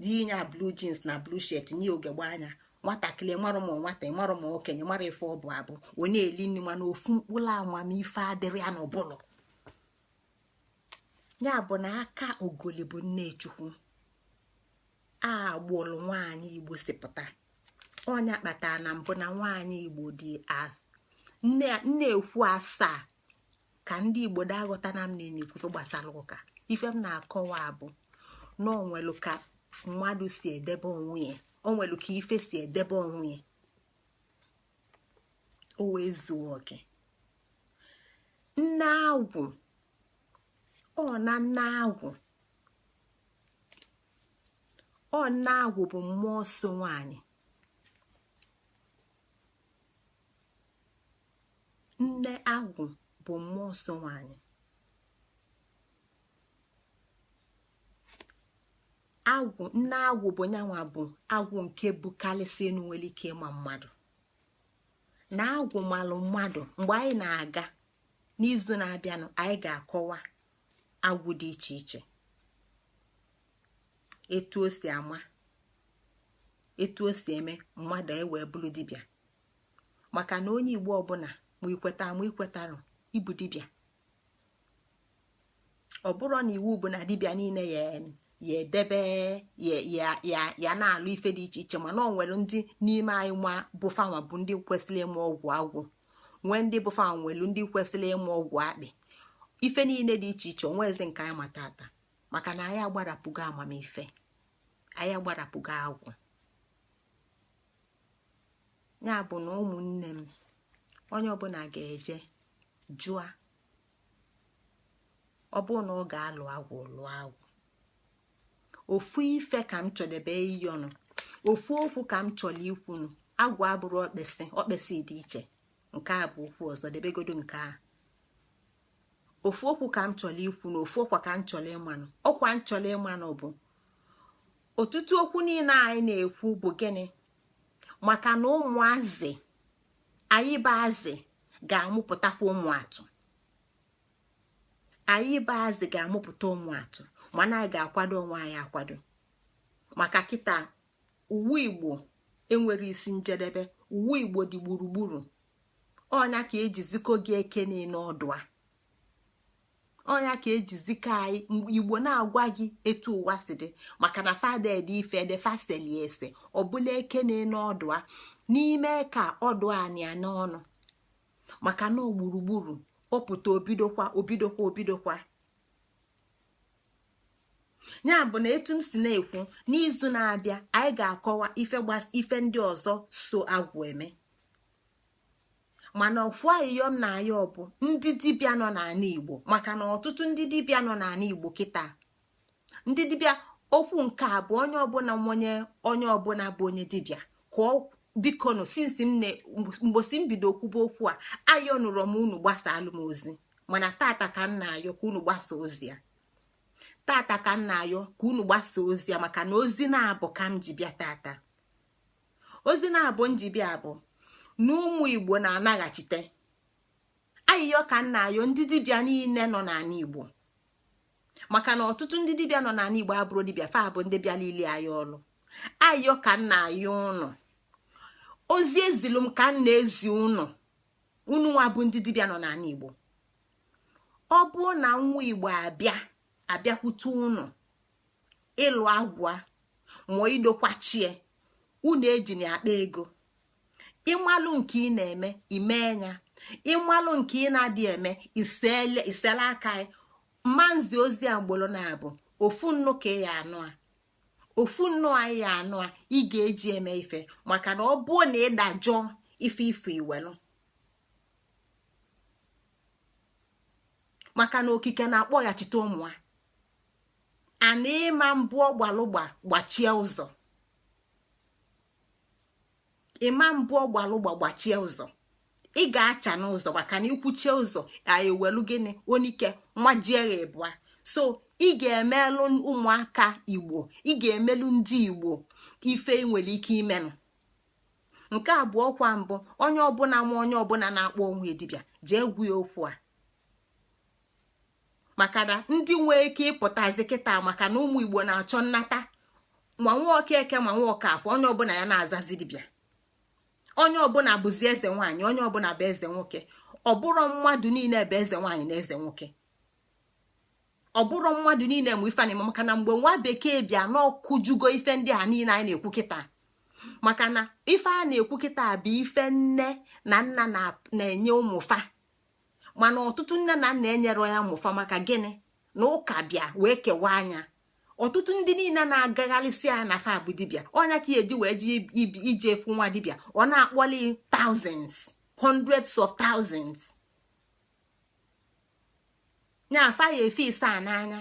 dị inye blue jeans na blue shirt nye ogegbe anya nwatakịrị mara ma nwata mara ma okenye mara ife ọ bụ abụ ọ na-eli nri mana ofu mkpụrụ amamife adịrị ya n'ụbụlụ ya bụ na aka ogoli bụ nne Chukwu agbụlụ nwaanyị Igbo sipụta ọnya kpatara na mbụ na nwaanyị Igbo dị nne ekwu asaa ka ndị Igbo daghọta na m na-ekwufe gbasara ụka ife m na-akọwa abụ na onwelu ka mmadụ si edebe onwe ya onwelu ka ife si edebe onwe ya o wee zuo oke nne agwụ nne agwụ bụ mmụọ so nwaanyị nne agwụ bụ mmụọ so nwaanyị agwụ nne agwụ bụ nyanwa bụ agwụ nke bukarịsị enu nwere ike ịma mmadụ na agwụ malụ mmadụ mgbe anyị na-aga n'izu na-abịanụ anyị ga-akọwa agwụ dị iche iche etu o si ama etu o si eme mmadụ ewee bụrụ dibịa maka na onye Igbo ọbụla ma ikwetarụ ibu dibịa ọ bụrụ na iwu bụ na dibịa niile ya edebe ya na-alụ ife dị iche iche mana ọ nwere ndị n'ime anyị nwa bụfanwa bụ ndị kwesịrị ịmụ ọgwụ agwụ nwee ndị bụfanwa nwere ndị kwesịrị ịmụ ọgwụ akpị ife niile dị iche iche onwezi nke anyị mata ata maka na anyị agbarapụgo amamife anyị agbarapụgo agwụ ya bụ na ụmụnne m onye ọbụla ga-eje jụa ọ bụrụ na ọ ga-alụ agwụ lụọ agwụ ofu ife ka m chọdebe iyi ọnụ ofu okwu ka m chọrọ ikwunu agwụ abụrụ okpesi dị iche nke a bụ okwu ọzọ debegodo nke a ofu okwu ka m chọrọ ikwu na ofu ọkwa ka m chọrọ ịmanụ ọkwa m chọrọ ịmanụ bụ ọtụtụ okwu niile anyị na-ekwu bụ gịnị maka na ụmụazị anyị bụ azị ga-amụpụtakwa ụmụ atụ anyị bụ azị ga-amụpụta ụmụ atụ mana anyị ga-akwado onwe anyị akwado maka kịta uwe Igbo enwere isi njedebe uwe Igbo dị gburugburu ọnya ka eji zikọ gị Ekene n'ọdụa ọnya ka eji zikọ anyị Igbo na-agwa gị etu ụwa si dị maka na fada ede ife ede faseli ese ọbụla Ekene n'ọdụa n'ime ka ọdụ anyị n'ọnụ maka na gburugburu ọpụta obidokwa ya bụ na etu m si na-ekwu n'izu na-abịa anyị ga-akọwa ife ndị ọzọ so agwụ eme mana ofu ayịyọm na ayọ bụ ndị dibịa nọ n'ala Igbo, maka na ọtụtụ ndị dibịa nọ n'ala Igbo kịta, ndị dibịa okwu nke a bụ onye ọbụla bụ onye dibịa ka ọ biko nụ sinsi mgbosi mbido okwuba okwu a ayọ nụrụ m unu gbasalụ m ozi, mana tata ka m na-ayọ ka unu gbasa ozi ya, tata ka m na-ayọ ka unu gbasa ozi ya, maka na ozi na-abụ ka m ji bịa tata. Ozi na-abụ m ji bịa bụ na ụmụ Igbo na-anaghachite ayịyọ ka m na-ayọ ndị dibịa niile nọ n'ala Igbo, maka na ọtụtụ ndị dibịa nọ n'ala Igbo abụrụ dibịa, fa bụ ndị bịa lili ayọ ọlụ. Ayịyọ ka m na-ayọ ụnụ, ozi ezilu m ka m na-ezi ụnụ nwa bụ ndị dibịa nọ n'ala Igbo. Ọ bụ na nwa Igbo abịakwute ụnụ ịlụ agwa ma idokwachie, unu eji na akpa ego. Ịmalụ nke ị na-eme imee ya, ịmalụ nke ị na-adị eme isele aka ya. Mmanzi ozi a mgbolo na-abụ ofu nnụ ka ya anụ a, ofu nnụ anyị ya anụ a ị ga-eji eme ife, maka na ọ bụ na ịdajọ ife iwelu, maka na okike na-akpọghachite ụmụ a na ịma mbụ ọgbalụgba gbachie ụzọ, ịma mbụ ọgbalụgba gbachie ụzọ, ị ga-acha n'ụzọ, maka na ikwuchie ụzọ ewelu gịnị onike nwajieghe ịbụa. So ị ga-emelụ ụmụaka Igbo, ị ga-emelụ ndị Igbo ife nwere ike imenụ. Nke abụọ kwa mbụ, onye ọbụla ma onye ọbụla na-akpọ onwe dibịa jee gwu ya okwu a, maka na ndị nwee ike ịpụtazi kịta, maka na ụmụ Igbo na-achọ nnata ma nwa Okeke ma nwa Okafọ, onye ọbụla ya na-azazi dibịa, onye ọbụla bụzi eze nwaanyị, onye ọbụla bụ eze nwoke. Ọ bụrụ mmadụ niile bụ eze nwaanyị na eze nwoke, ọ bụrụ mmadụ niile mụ ife na-eme, maka na mgbe nwa bekee bịa n'ọkụjugo ife ndị a niile anyị na-ekwu kịta, maka na ife a na-ekwu kịta bụ ife nne na nna na-enye ụmụfa, mana ọtụtụ nne na nna enyere ya ụmụfa, maka gịnị? Na ụka bịa wee kewaa anya. Ọtụtụ ndị niile na-agagharịsị ya na fa bụ dibịa, ọnya ka eji wee ji ije efu nwa dibịa, ọ na-akpọli thousands, hundreds of thousands. Nya afa ya efe isaa n'anya.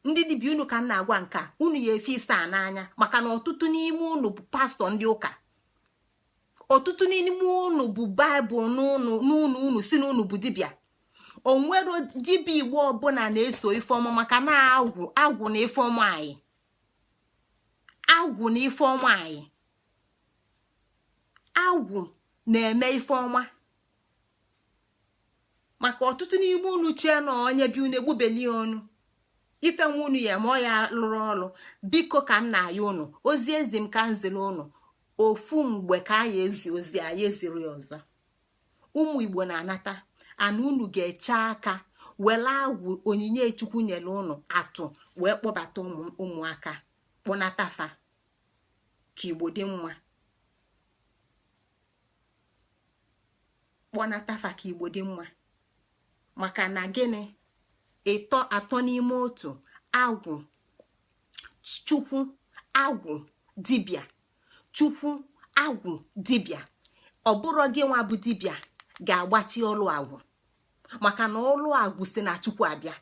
Ndị dibịa unu ka m na-agwa nke a, unu ya efe isaa n'anya, maka na ọtụtụ n'ime unu bụ pastọ ndị ụka, ọtụtụ n'ime unu bụ baịbụl n'unu unu si na unu bụ dibịa. Onwero dibịa Igbo ọbụla na-eso ifeọma, maka na agwụ na ifeọma anyị, agwụ na ifeọma anyị, agwụ na-eme ifeọma. Maka ọtụtụ n'ime unu chee na onye bi unu egbubeli ọnụ ife nwa unu ya ma ọ ya lụrụ ọrụ. Biko ka m na-ayọ unu ozi ezi m ka nzili unu ofu mgbe ka anyị ezi ozi anyị eziri ọzọ. Ụmụ Igbo na-anata ana unu ga-eche aka wele agwụ onyinye Chukwu nyere unu atụ wee kpọbata ụmụaka kpọnatafa ka Igbo dị mma, kpọnatafa ka Igbo dị mma. Maka na gịnị? Atọ n'ime otu, agwụ Chukwu, agwụ dibịa, Chukwu agwụ dibịa. Ọ bụrụ gị nwa bụ dibịa ga-agbachi ọlụ agwụ, maka na ọlụ agwụ si na Chukwu abịa.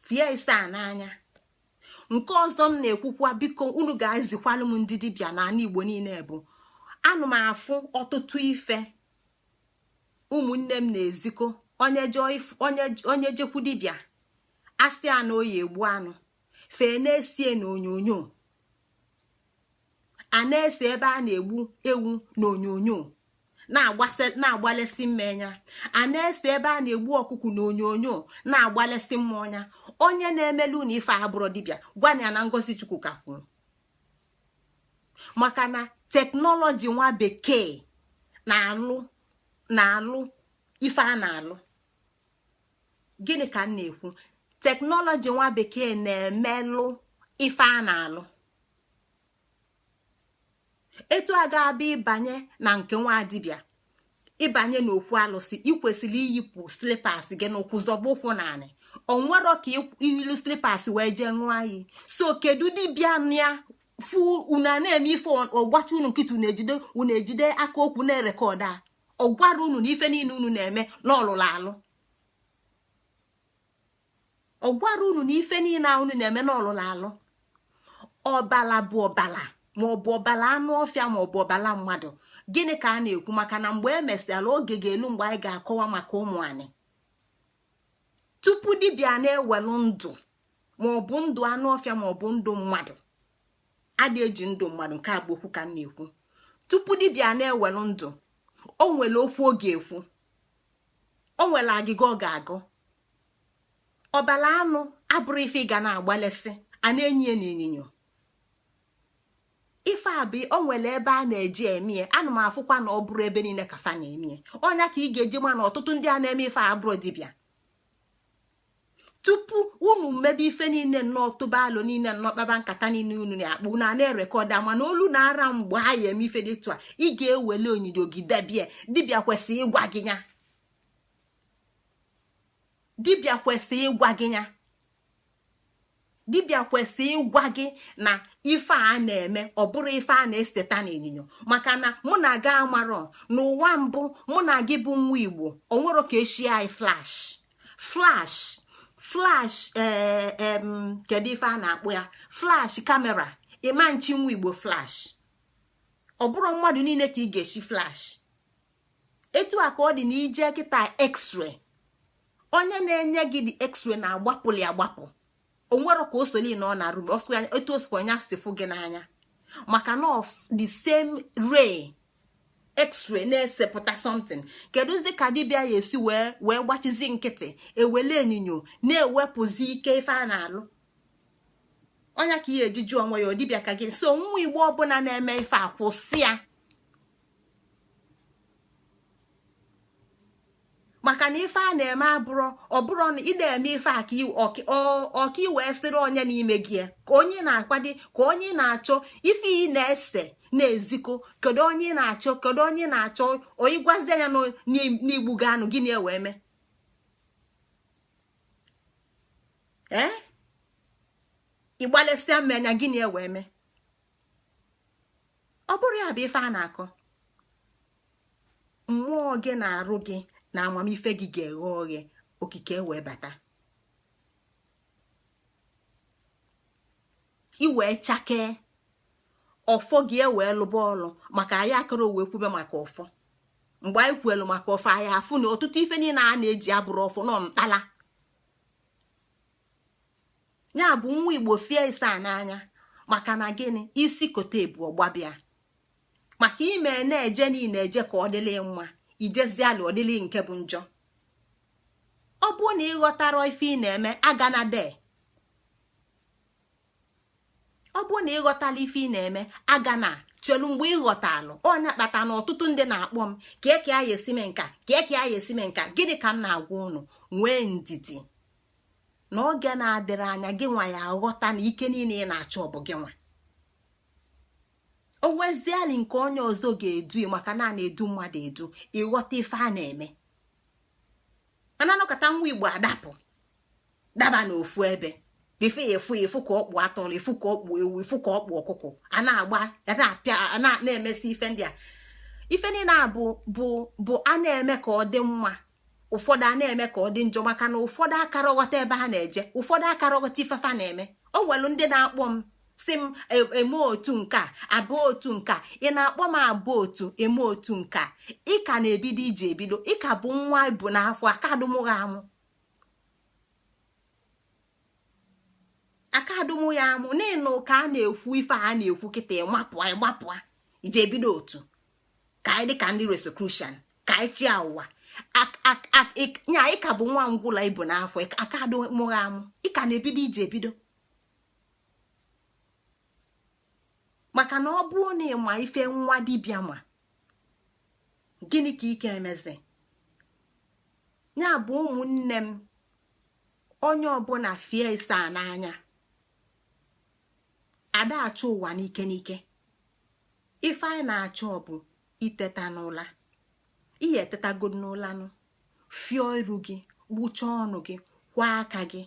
Fie isaa n'anya. Nke ọzọ m na-ekwukwa, biko unu ga-ezikwalụ m ndị dibịa n'ala Igbo niile bụ anụ m afụ ọtụtụ ife ụmụnne m na-ezikọ. Onye jekwu dibịa asị anụ oyi egbu anụ fee na-esie n'onyonyo, a na-ese ebe a na-egbu ewu n'onyonyo na-agbalesi mmenya, a na-ese ebe a na-egbu ọkụkụ n'onyonyo na-agbalesi mmanya. Onye na-emelu na ife abụrụ dibịa gwana ya na ngozi Chukwu ka kwuru. Maka na teknọlọji nwa bekee na-alụ ife a na-alụ. Gịnị ka m na-ekwu? Teknọlọji nwa bekee na-emelụ ife a na-alụ. Etu a ga-abịa ịbanye na nke nwa dibịa, ịbanye n'okwu alụsị, ikwesịrị iyipụ slippers gị n'ụkwụ, zọba ụkwụ naanị. O nwero ka ilu slippers wee jee ṅụọ iyi. So kedu dibịa ya fu unu na-eme ife ọgwacha unu nkịta unu ejide aka okwu na-erekọd a ọgwara unu na ife niile unu na-eme n'ọlụlụ alụ ọgwara unu na ife niile unu na-eme n'ọlụlụ alụ ọbala bụ ọbala maọbụ ọbala anụ ọfịa maọbụ ọbala mmadụ. Gịnị ka a na-ekwu? maka na mgbe emesịala oge ga-elu mgbe anyị ga-akọwa maka ụmụ anyị tupu dibịa na-ewelu ndụ maọbụ ndụ anụ ọfịa maọbụ ndụ mmadụ. Adị eji ndụ mmadụ, nke a bụ okwu ka m na-ekwu. Tupu dibịa na-ewelu ndụ, o nwere okwu ọ ga-ekwu, o nwere agịga ọ ga-agụ. Ọbala anụ abụrụ ife ị ga na-agbalịsị a na-enyi ya n'ịnyịnya. Ife a bụ o nwere ebe a na-eji emie. Ana m afụkwa na ọ bụrụ ebe niile ka fa na-emie. Ọnya ka ị ga-eji ma na ọtụtụ ndị a na-eme ife abụrụ dibịa. Tupu unu mmebe ife niile nnọọ tụba alụ niile nnọọ kpaba nkata niile unu na-akpụ na na-erekọda, mana olu na-ara mgbe ha ya eme ife dịtụ a, ị ga-ewele onyinyo gị debie. Dibịa kwesịrị ịgwa gị ya. Dibịa kwesịrị ịgwa gị ya. Dibịa kwesịrị ịgwa gị na ife a na-eme ọ bụrụ ife a na-eseta n'ịnyịnya. Maka na mụ na ga amarọ n'ụwa mbụ mụ na gị bụ nwa Igbo, o nwero ka eshi anyị flash kedu ife a na-akpụ ya, flash kamera. Ịma nchi nwa Igbo flash, ọ bụrụ mmadụ niile ka ị ga-eshi flash. Etu a ka ọ dị na ije kịta x-ray, onye na-enye gị dị x-ray na-agbapụli agbapụ. O nwero ka o soli na ọ na-arụ etu o sikwa nya stifu gị n'anya, maka na the same ray x-ray na-esepụta something. Kedụzi ka dibịa ya esi wee gbachizi nkịtị ewele onyinyo na-ewepụzi ike ife a na-alụ? Ọnya ka ihe ejiju onwe ya dibịa ka gị. So nwa Igbo ọbụla na-eme ife akwụsị ya, maka na ife a na-eme ọbụrụ na ị na-eme ife a ka i wee sịrị onye n'ime gị ka onye na-akwado, ka onye na-achọ ife ị na-ese na-ezikọ. Kedu onye na-achọ onye gwazie ya n'igbu gị anụ gị na-ewe eme ịgbalịsịa mmanya gị na-ewe eme. Ọ bụrụ ya bụ ife a na-akọ. Mmụọ gị na-arụ gị na amamife gị ga-eghe oghe okike wee bata, iwee chakee ọfọ gị ewee lụba ọlụ. Maka anyị akọrọ wee kwube maka ọfọ. Mgbe anyị kwuelu maka ọfọ, anyị afụ na ọtụtụ ife niile a na-eji abụrụ ọfọ nọ mkpala. Ya bụ nwa Igbo fie ịsa n'anya. Maka na gịnị? Isi kote ebu ọgbabịa. Maka ime na-eje niile eje ka ọ dịlị mma, ijezialụ ọ dịlị nke bụ njọ. Ọ bụ na ịghọtara ife ị na-eme agana de. Ọ bụ na ịghọtala ife ị na-eme agana chelu mgbe ịghọtalụ. Ọnya kpata na ọtụtụ ndị na-akpọ m ka eke ya esime nka, ka eke ya esime nka. Gịnị ka m na-agwa unu? Nwee ndidi na oge na-adịrị anya gị nwa ya aghọta na ike niile ị na-achọ ọ bụ gị nwa. O nweziali nke onye ọzọ ga-edu, maka na na-edu mmadụ edu ịghọta ife a na-eme. Mana nọkọta nwa Igbo adapụ daba n'ofu ebe bife efu ka ọkpụ atọrọ, ifu ka ọkpụ ewu, ifu ka ọkpụ ọkụkọ, a na-agba ya na-apịa, na-emesi ife ndị a. Ife niile a bụ a na-eme ka ọ dị mma, ụfọdụ a na-eme ka ọ dị njọ. Maka na ụfọdụ akara ọghọta ebe ha na-eje, ụfọdụ akara ọghọta ifefa na-eme. O nwelu ndị na-akpọ m si m eme otu nke a abụọ otu nke a. Ị na-akpọ m abụọ otu eme otu nke a, ị ka na-ebido ije ebido, ị ka bụ nwa bụ n'afọ aka adụmụghị amụ, aka adụmụ ya amụ. N'ịnụ ka a na-ekwu ife a na-ekwu kịta ịmapụa ije ebido otu ka anyị dị ka ndị Rosicrucian, ka anyị chia ụwa. Nya ị ka bụ nwa ngwụla ibu n'afọ, aka adụmụghị amụ, ị ka na-ebido ije ebido. Maka na ọ bụrụ na ịma ife nwa dibịa ma gịnị ka ike emeze? Ya bụ ụmụnne m, onye ọbụla fie ịsa n'anya. Ada achọ ụwa n'ike n'ike. Ife anyị na-achọ bụ iteta n'ụla. Ihe etetago n'ụla nụ, fịọ iru gị, gbuchaa ọnụ gị, kwa aka gị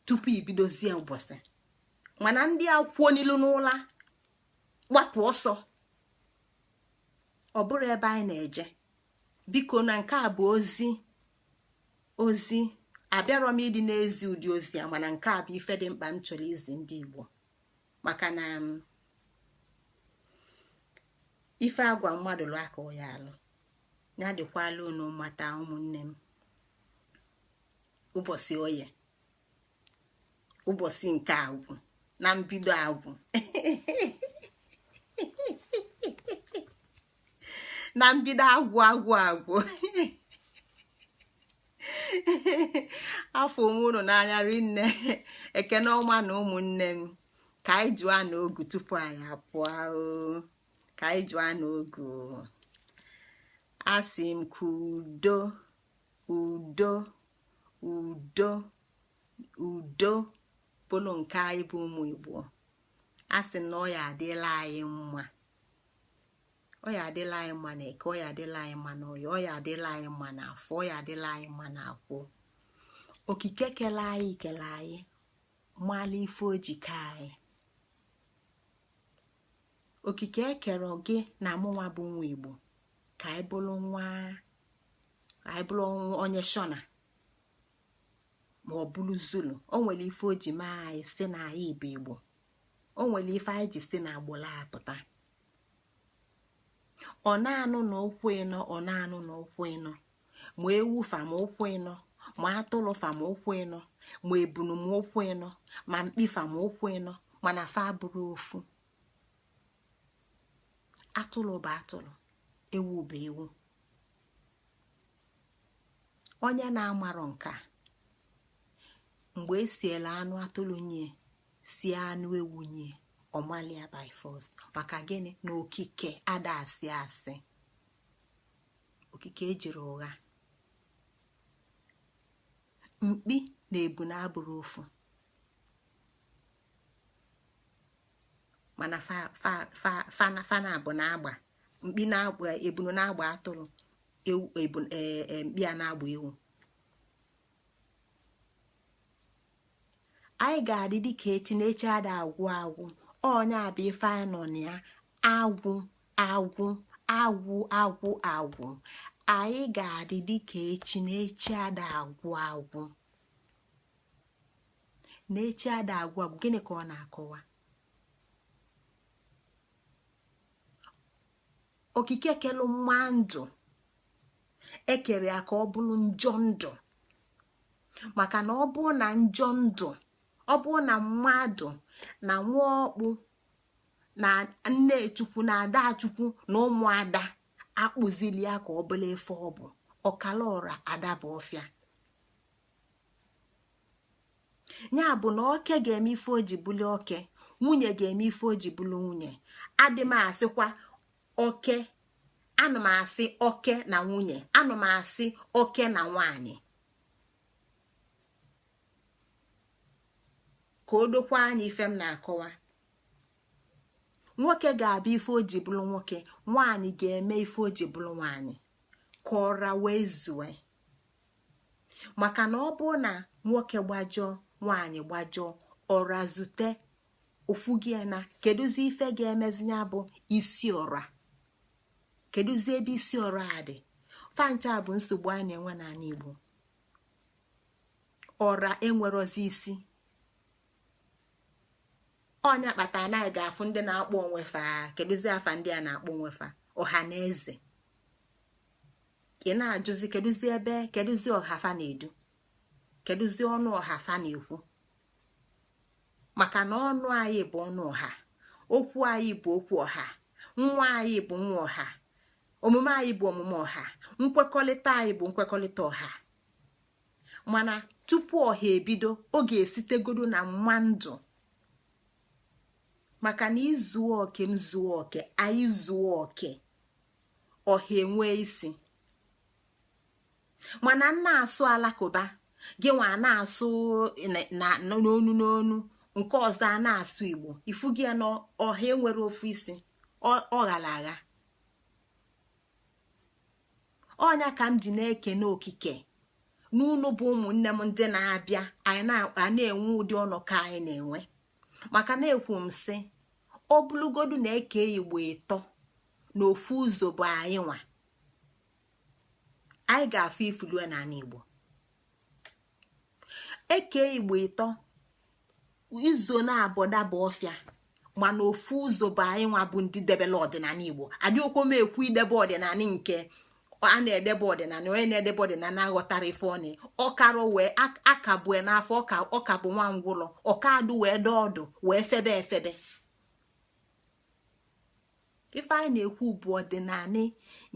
tupu ibidozie ụbọchị. mana ndị akwụọ n'ilu n'ụla gbapụ ọsọ. Ọ bụrụ ebe anyị na-eje. Biko na nke a bụ ozi abịarọ m ịdị n'ezi ụdị ozi a, mana nke a bụ ife dị mkpa m chọrọ izi ndị Igbo, maka na ife agwa mmadụ lụ aka ya alụ ya dịkwala unu mata ụmụnne m. Ụbọchị oye, ụbọchị nke agwụ, na mbido agwụ na mbido agwụ afọ onwuru n'anya rinne. Ekene ọma na ụmụnne m, ka anyị jụọ n'ogu tupu anyị apụọ. Ka anyị jụọ n'ogu. Asị m ka udo bụrụ nke anyị bụ ụmụ Igbo. Asị na ọ ya adịla anyị mma. Ọ ya adịla anyị mma na Eke, ọ ya adịla anyị mma na Ọya, ọ ya adịla anyị mma na Afọ, ọ ya adịla anyị mma na Akwụ. Okike kele anyị mala ife ojike anyị. Okike ekere gị na mụnwa bụ nwa Igbo ka anyị bụrụ onye Shona ma ọ bụrụ Zulu. O nwere ife o ji mee anyị si na anyị bụ Igbo. O nwere ife anyị ji si na agbụla apụta. Ọ na-anụ na ụkwụ ịnọ, ọ na-anụ na ụkwụ ịnọ, ma ewu fa ma ụkwụ ịnọ, ma atụrụ fa ma ụkwụ ịnọ, ma ebunu ma ụkwụ ịnọ, ma mkpi fa ma ụkwụ ịnọ, mana fa bụrụ ofu. Atụrụ bụ atụrụ, ewu bụ ewu. Onye na-amarọ nka mgbe esiela anụ atụrụ nye sie anụ ewu nye ọmalia by force. Maka gịnị? na okike ada asị. Okike ejiri ụgha. Mkpi na ebu na abụrụ ofu, mana fana abụ na-agba. Mkpi na-agba ebunu na-agba atụrụ, mkpi a na-agba ewu. Anyị ga-adị dịka echi na echi ada agwụ. Onye abụ ife anyị nọ na ya. Agwụ. Anyị ga-adị dịka echi na echi ada agwụ. Na echi ada agwụ. Gịnị ka ọ na-akọwa? Okike kelu mma ndụ ekere ya ka ọ bụrụ njọ ndụ. Maka na ọ bụrụ na njọ ndụ, ọ bụrụ na mmadụ na nwa ọkpụ na nne Chukwu na ada Chukwu na ụmụada akpụzili ya ka ọ bụla efe ọ bụ, ọkala ọra ada bụ ọfịa. Ya bụ na oke ga-eme ife o ji bụli oke, nwunye ga-eme ife o ji bụli nwunye. Adị m asịkwa oke, anụ m asị oke na nwunye, anụ m asị oke na nwaanyị. Ka o dokwa anya ife m na-akọwa. Nwoke ga-abịa ife o ji bụrụ nwoke, nwaanyị ga-eme ife o ji bụrụ nwaanyị, ka ọra wee zue. Maka na ọ bụrụ na nwoke gbajọọ, nwaanyị gbajọọ, ọra zute ofu gị na kedụzi ife ga-emezi ya bụ isi ọra. Kedụzi ebe isi ọra a dị? Fancha bụ nsogbu anyị na-enwe n'ala Igbo. Ọra enwerozi isi. Ọnya kpata anaghị ga-afụ ndị na-akpọ onwe fa. Kedụzi afa ndị a na-akpọ onwe fa? Ọha na eze. Ị na-ajụzi kedụzi ebe, kedụzi ọha fa na-edu, kedụzi ọnụ ọha fa na-ekwu. Maka na ọnụ anyị bụ ọnụ ọha, okwu anyị bụ okwu ọha, nwa anyị bụ nwa ọha, omume anyị bụ omume ọha, nkwekọrịta anyị bụ nkwekọrịta ọha. Mana tupu ọha ebido, ọ ga-esitegodo na mma ndụ. Maka na izuo oke m zuo oke, anyị zuo oke, ọha enwee isi. Mana na-asụ alakụba, gị nwa na-asụ n'onu nke ọzọ a na-asụ Igbo, ifu gị na ọha enwere ofu isi, ọ ghala agha. Ọnya ka m ji na-ekene okike n'unu bụ ụmụnne m ndị na-abịa, anyị na-enwe ụdị ọnọkọ anyị na-enwe. maka na ekwu m sị ọ bụlụgodu na eke Igbo ịtọ na ofu ụzọ bụ anyị nwa anyị ga-afụ ifulue n'ala Igbo. Eke Igbo ịtọ izo na-abọda bụ ọfịa mana ofu ụzọ bụ anyị nwa bụ ndị debele ọdịnala Igbo. Adịokwo m ekwu idebe ọdịnala nke a na-edebe ọdịnala onye na-edebe ọdịnala aghọtara ife ọnị ọkarụ wee akabue n'afọ ọka bụ nwa ngwụlọ ọkadụ wee dọ ọdụ wee febe efebe. Ife anyị na-ekwu bụ ọdịnala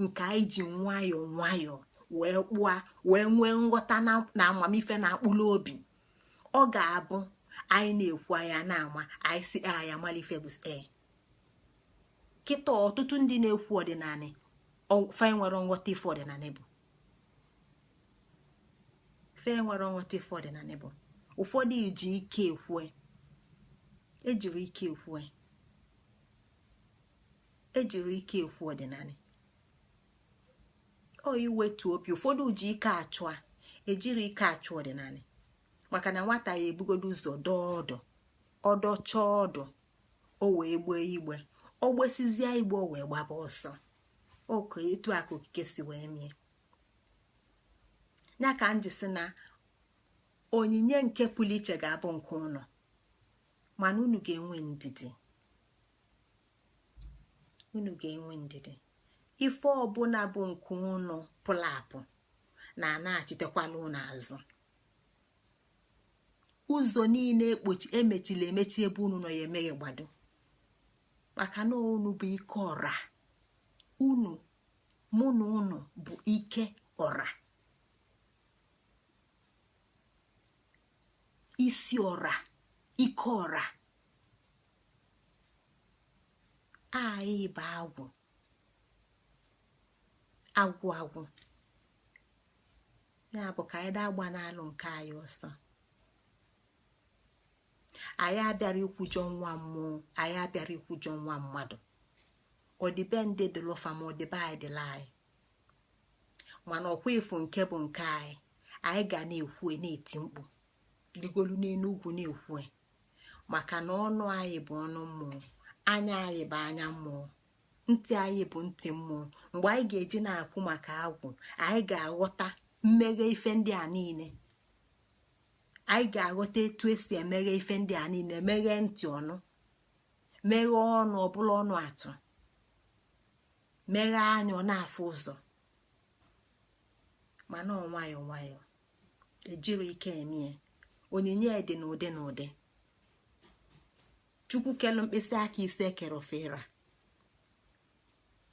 nke anyị ji nwayọọ nwayọọ wee kpụa wee nwee nghọta na amamife na akpụlụ obi. Ọ ga-abụ anyị na-ekwu anya na-ama anyị si anya malife bụ kịta ọtụtụ ndị na-ekwu ọdịnala fe nwere nghọta ife ọdịnala bụ ụfọdụ iji ike ekwue ejiri ike ekwu ọdịnala o iwetu obi. Ụfọdụ ji ike achụ ejiri ike achụ ọdịnala maka na nwata ya ebugodo ụzọ ọdọcha ọdụ o wee gbee igbe o gbesizie igbe o wee gbaba ọsọ. Oke etu aka okike si wee mie ya ka m ji sị na onyinye nke pụrụ iche ga-abụ nke ụnọ mana unu ga-enwe ndidi. Ife ọbụla bụ nke ụnọ pụrụ apụ na-achitekwala ụnọ azụ. Ụzọ niile emechila emechi ebe unu nọ ya emeghe gbado maka na unu bụ ike ọra. Mụ na unu bụ ike ọra, isi ọra, ike ọra. Anyị bụ agwụ ya bụ ka anyị dagba n'alụ nke anyị ọsọ. Anyị abịara ikwujọ nwa mmụọ, anyị abịara ikwujọ nwa mmadụ. Ọdịbendị dịlụfa ma ọdịbe anyị dịla anyị mana ọkwa ifu nke bụ nke anyị ga na-ekwue na-eti mkpu ligolu n'elu ugwu na-ekwue maka na ọnụ anyị bụ ọnụ mmụọ, anya anyị bụ anya mmụọ, ntị anyị bụ ntị mmụọ. Mgbe anyị ga-eji na-akwụ maka agwụ anyị ga-aghọta mmeghe ife ndị a niile. Anyị ga-aghọta etu esi emeghe ife ndị a niile, meghe ntị ọnụ, meghe ọnụ ọbụla ọnụ atụ, meghe anya ọ na-afụ ụzọ mana ọ nwayọọ ejiri ike emie. Onyinye dị n'ụdị Chukwu kelu mkpịsị aka ise kere ofera.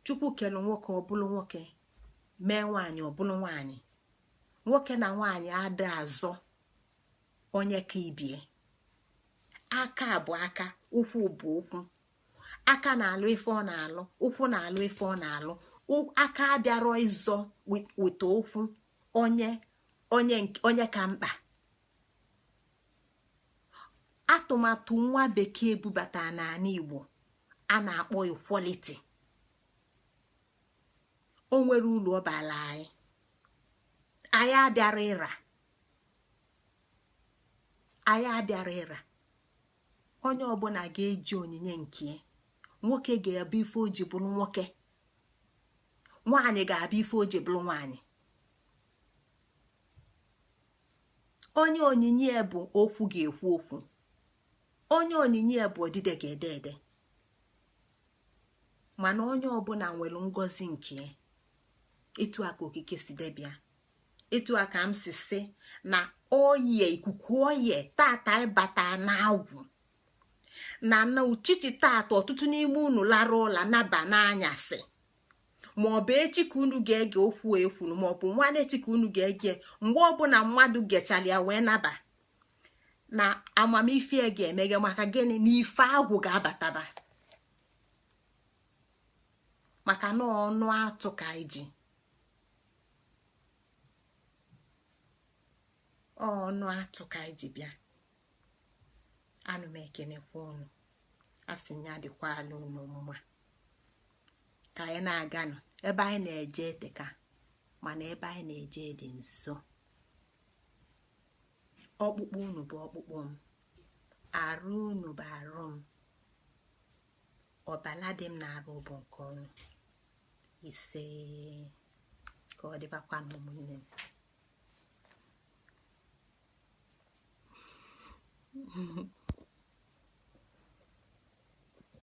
Chukwu kelu nwoke ọbụlụ nwoke mee nwaanyị ọbụlụ nwaanyị. Nwoke na nwaanyị ada azọ onye ka ibie. Aka bụ aka, ụkwụ bụ ụkwụ. Aka na-alụ ife ọ na-alụ, ụkwụ na-alụ ife ọ na-alụ. Aka abịarọ ịzọ weta ụkwụ onye ka mkpa. Atụmatụ nwa bekee bubata n'ala Igbo a na-akpọ equality. O nwere uru ọ bara anyị abịara ịra. Onye ọbụla ga-eji onyinye nke nwoke ga-abụ ife o ji bụrụ nwoke, nwaanyị ga-abụ ife o ji bụrụ nwaanyị. Onye onyinye bụ okwu ga-ekwu okwu, onye onyinye bụ odide ga-ede ede. Mana onye ọbụla nwere ngọzi nke etu aka okike si debịa, etu aka m si sị na ikuku oye tata ịbata n'agwụ na uchichi tata ọtụtụ n'ime unu lara ụla naba n'anyasị maọbụ echi ka unu ga-ege okwu ekwuru maọbụ nwanne echi ka unu ga-ege mgbe ọbụla mmadụ gechara ya wee naba na amamife ga-emeghe maka gịnị na ife agwụ ga-abataba maka na ọnụ atụ ka iji ọnụ atụ ka iji bịa. Anụ m ekenekwa unu, a sị ya dịkwa ala unu mma ka anyị na-aganụ ebe anyị na-eje eteka mana ebe anyị na-eje dị nso. Ọkpụkpụ unu bụ ọkpụkpụ m, arụ unu bụ arụ m, ọbala dị m na-arụ bụ nke ọnụ. Ise ka ọ dịbakwa n'ụmụnne m.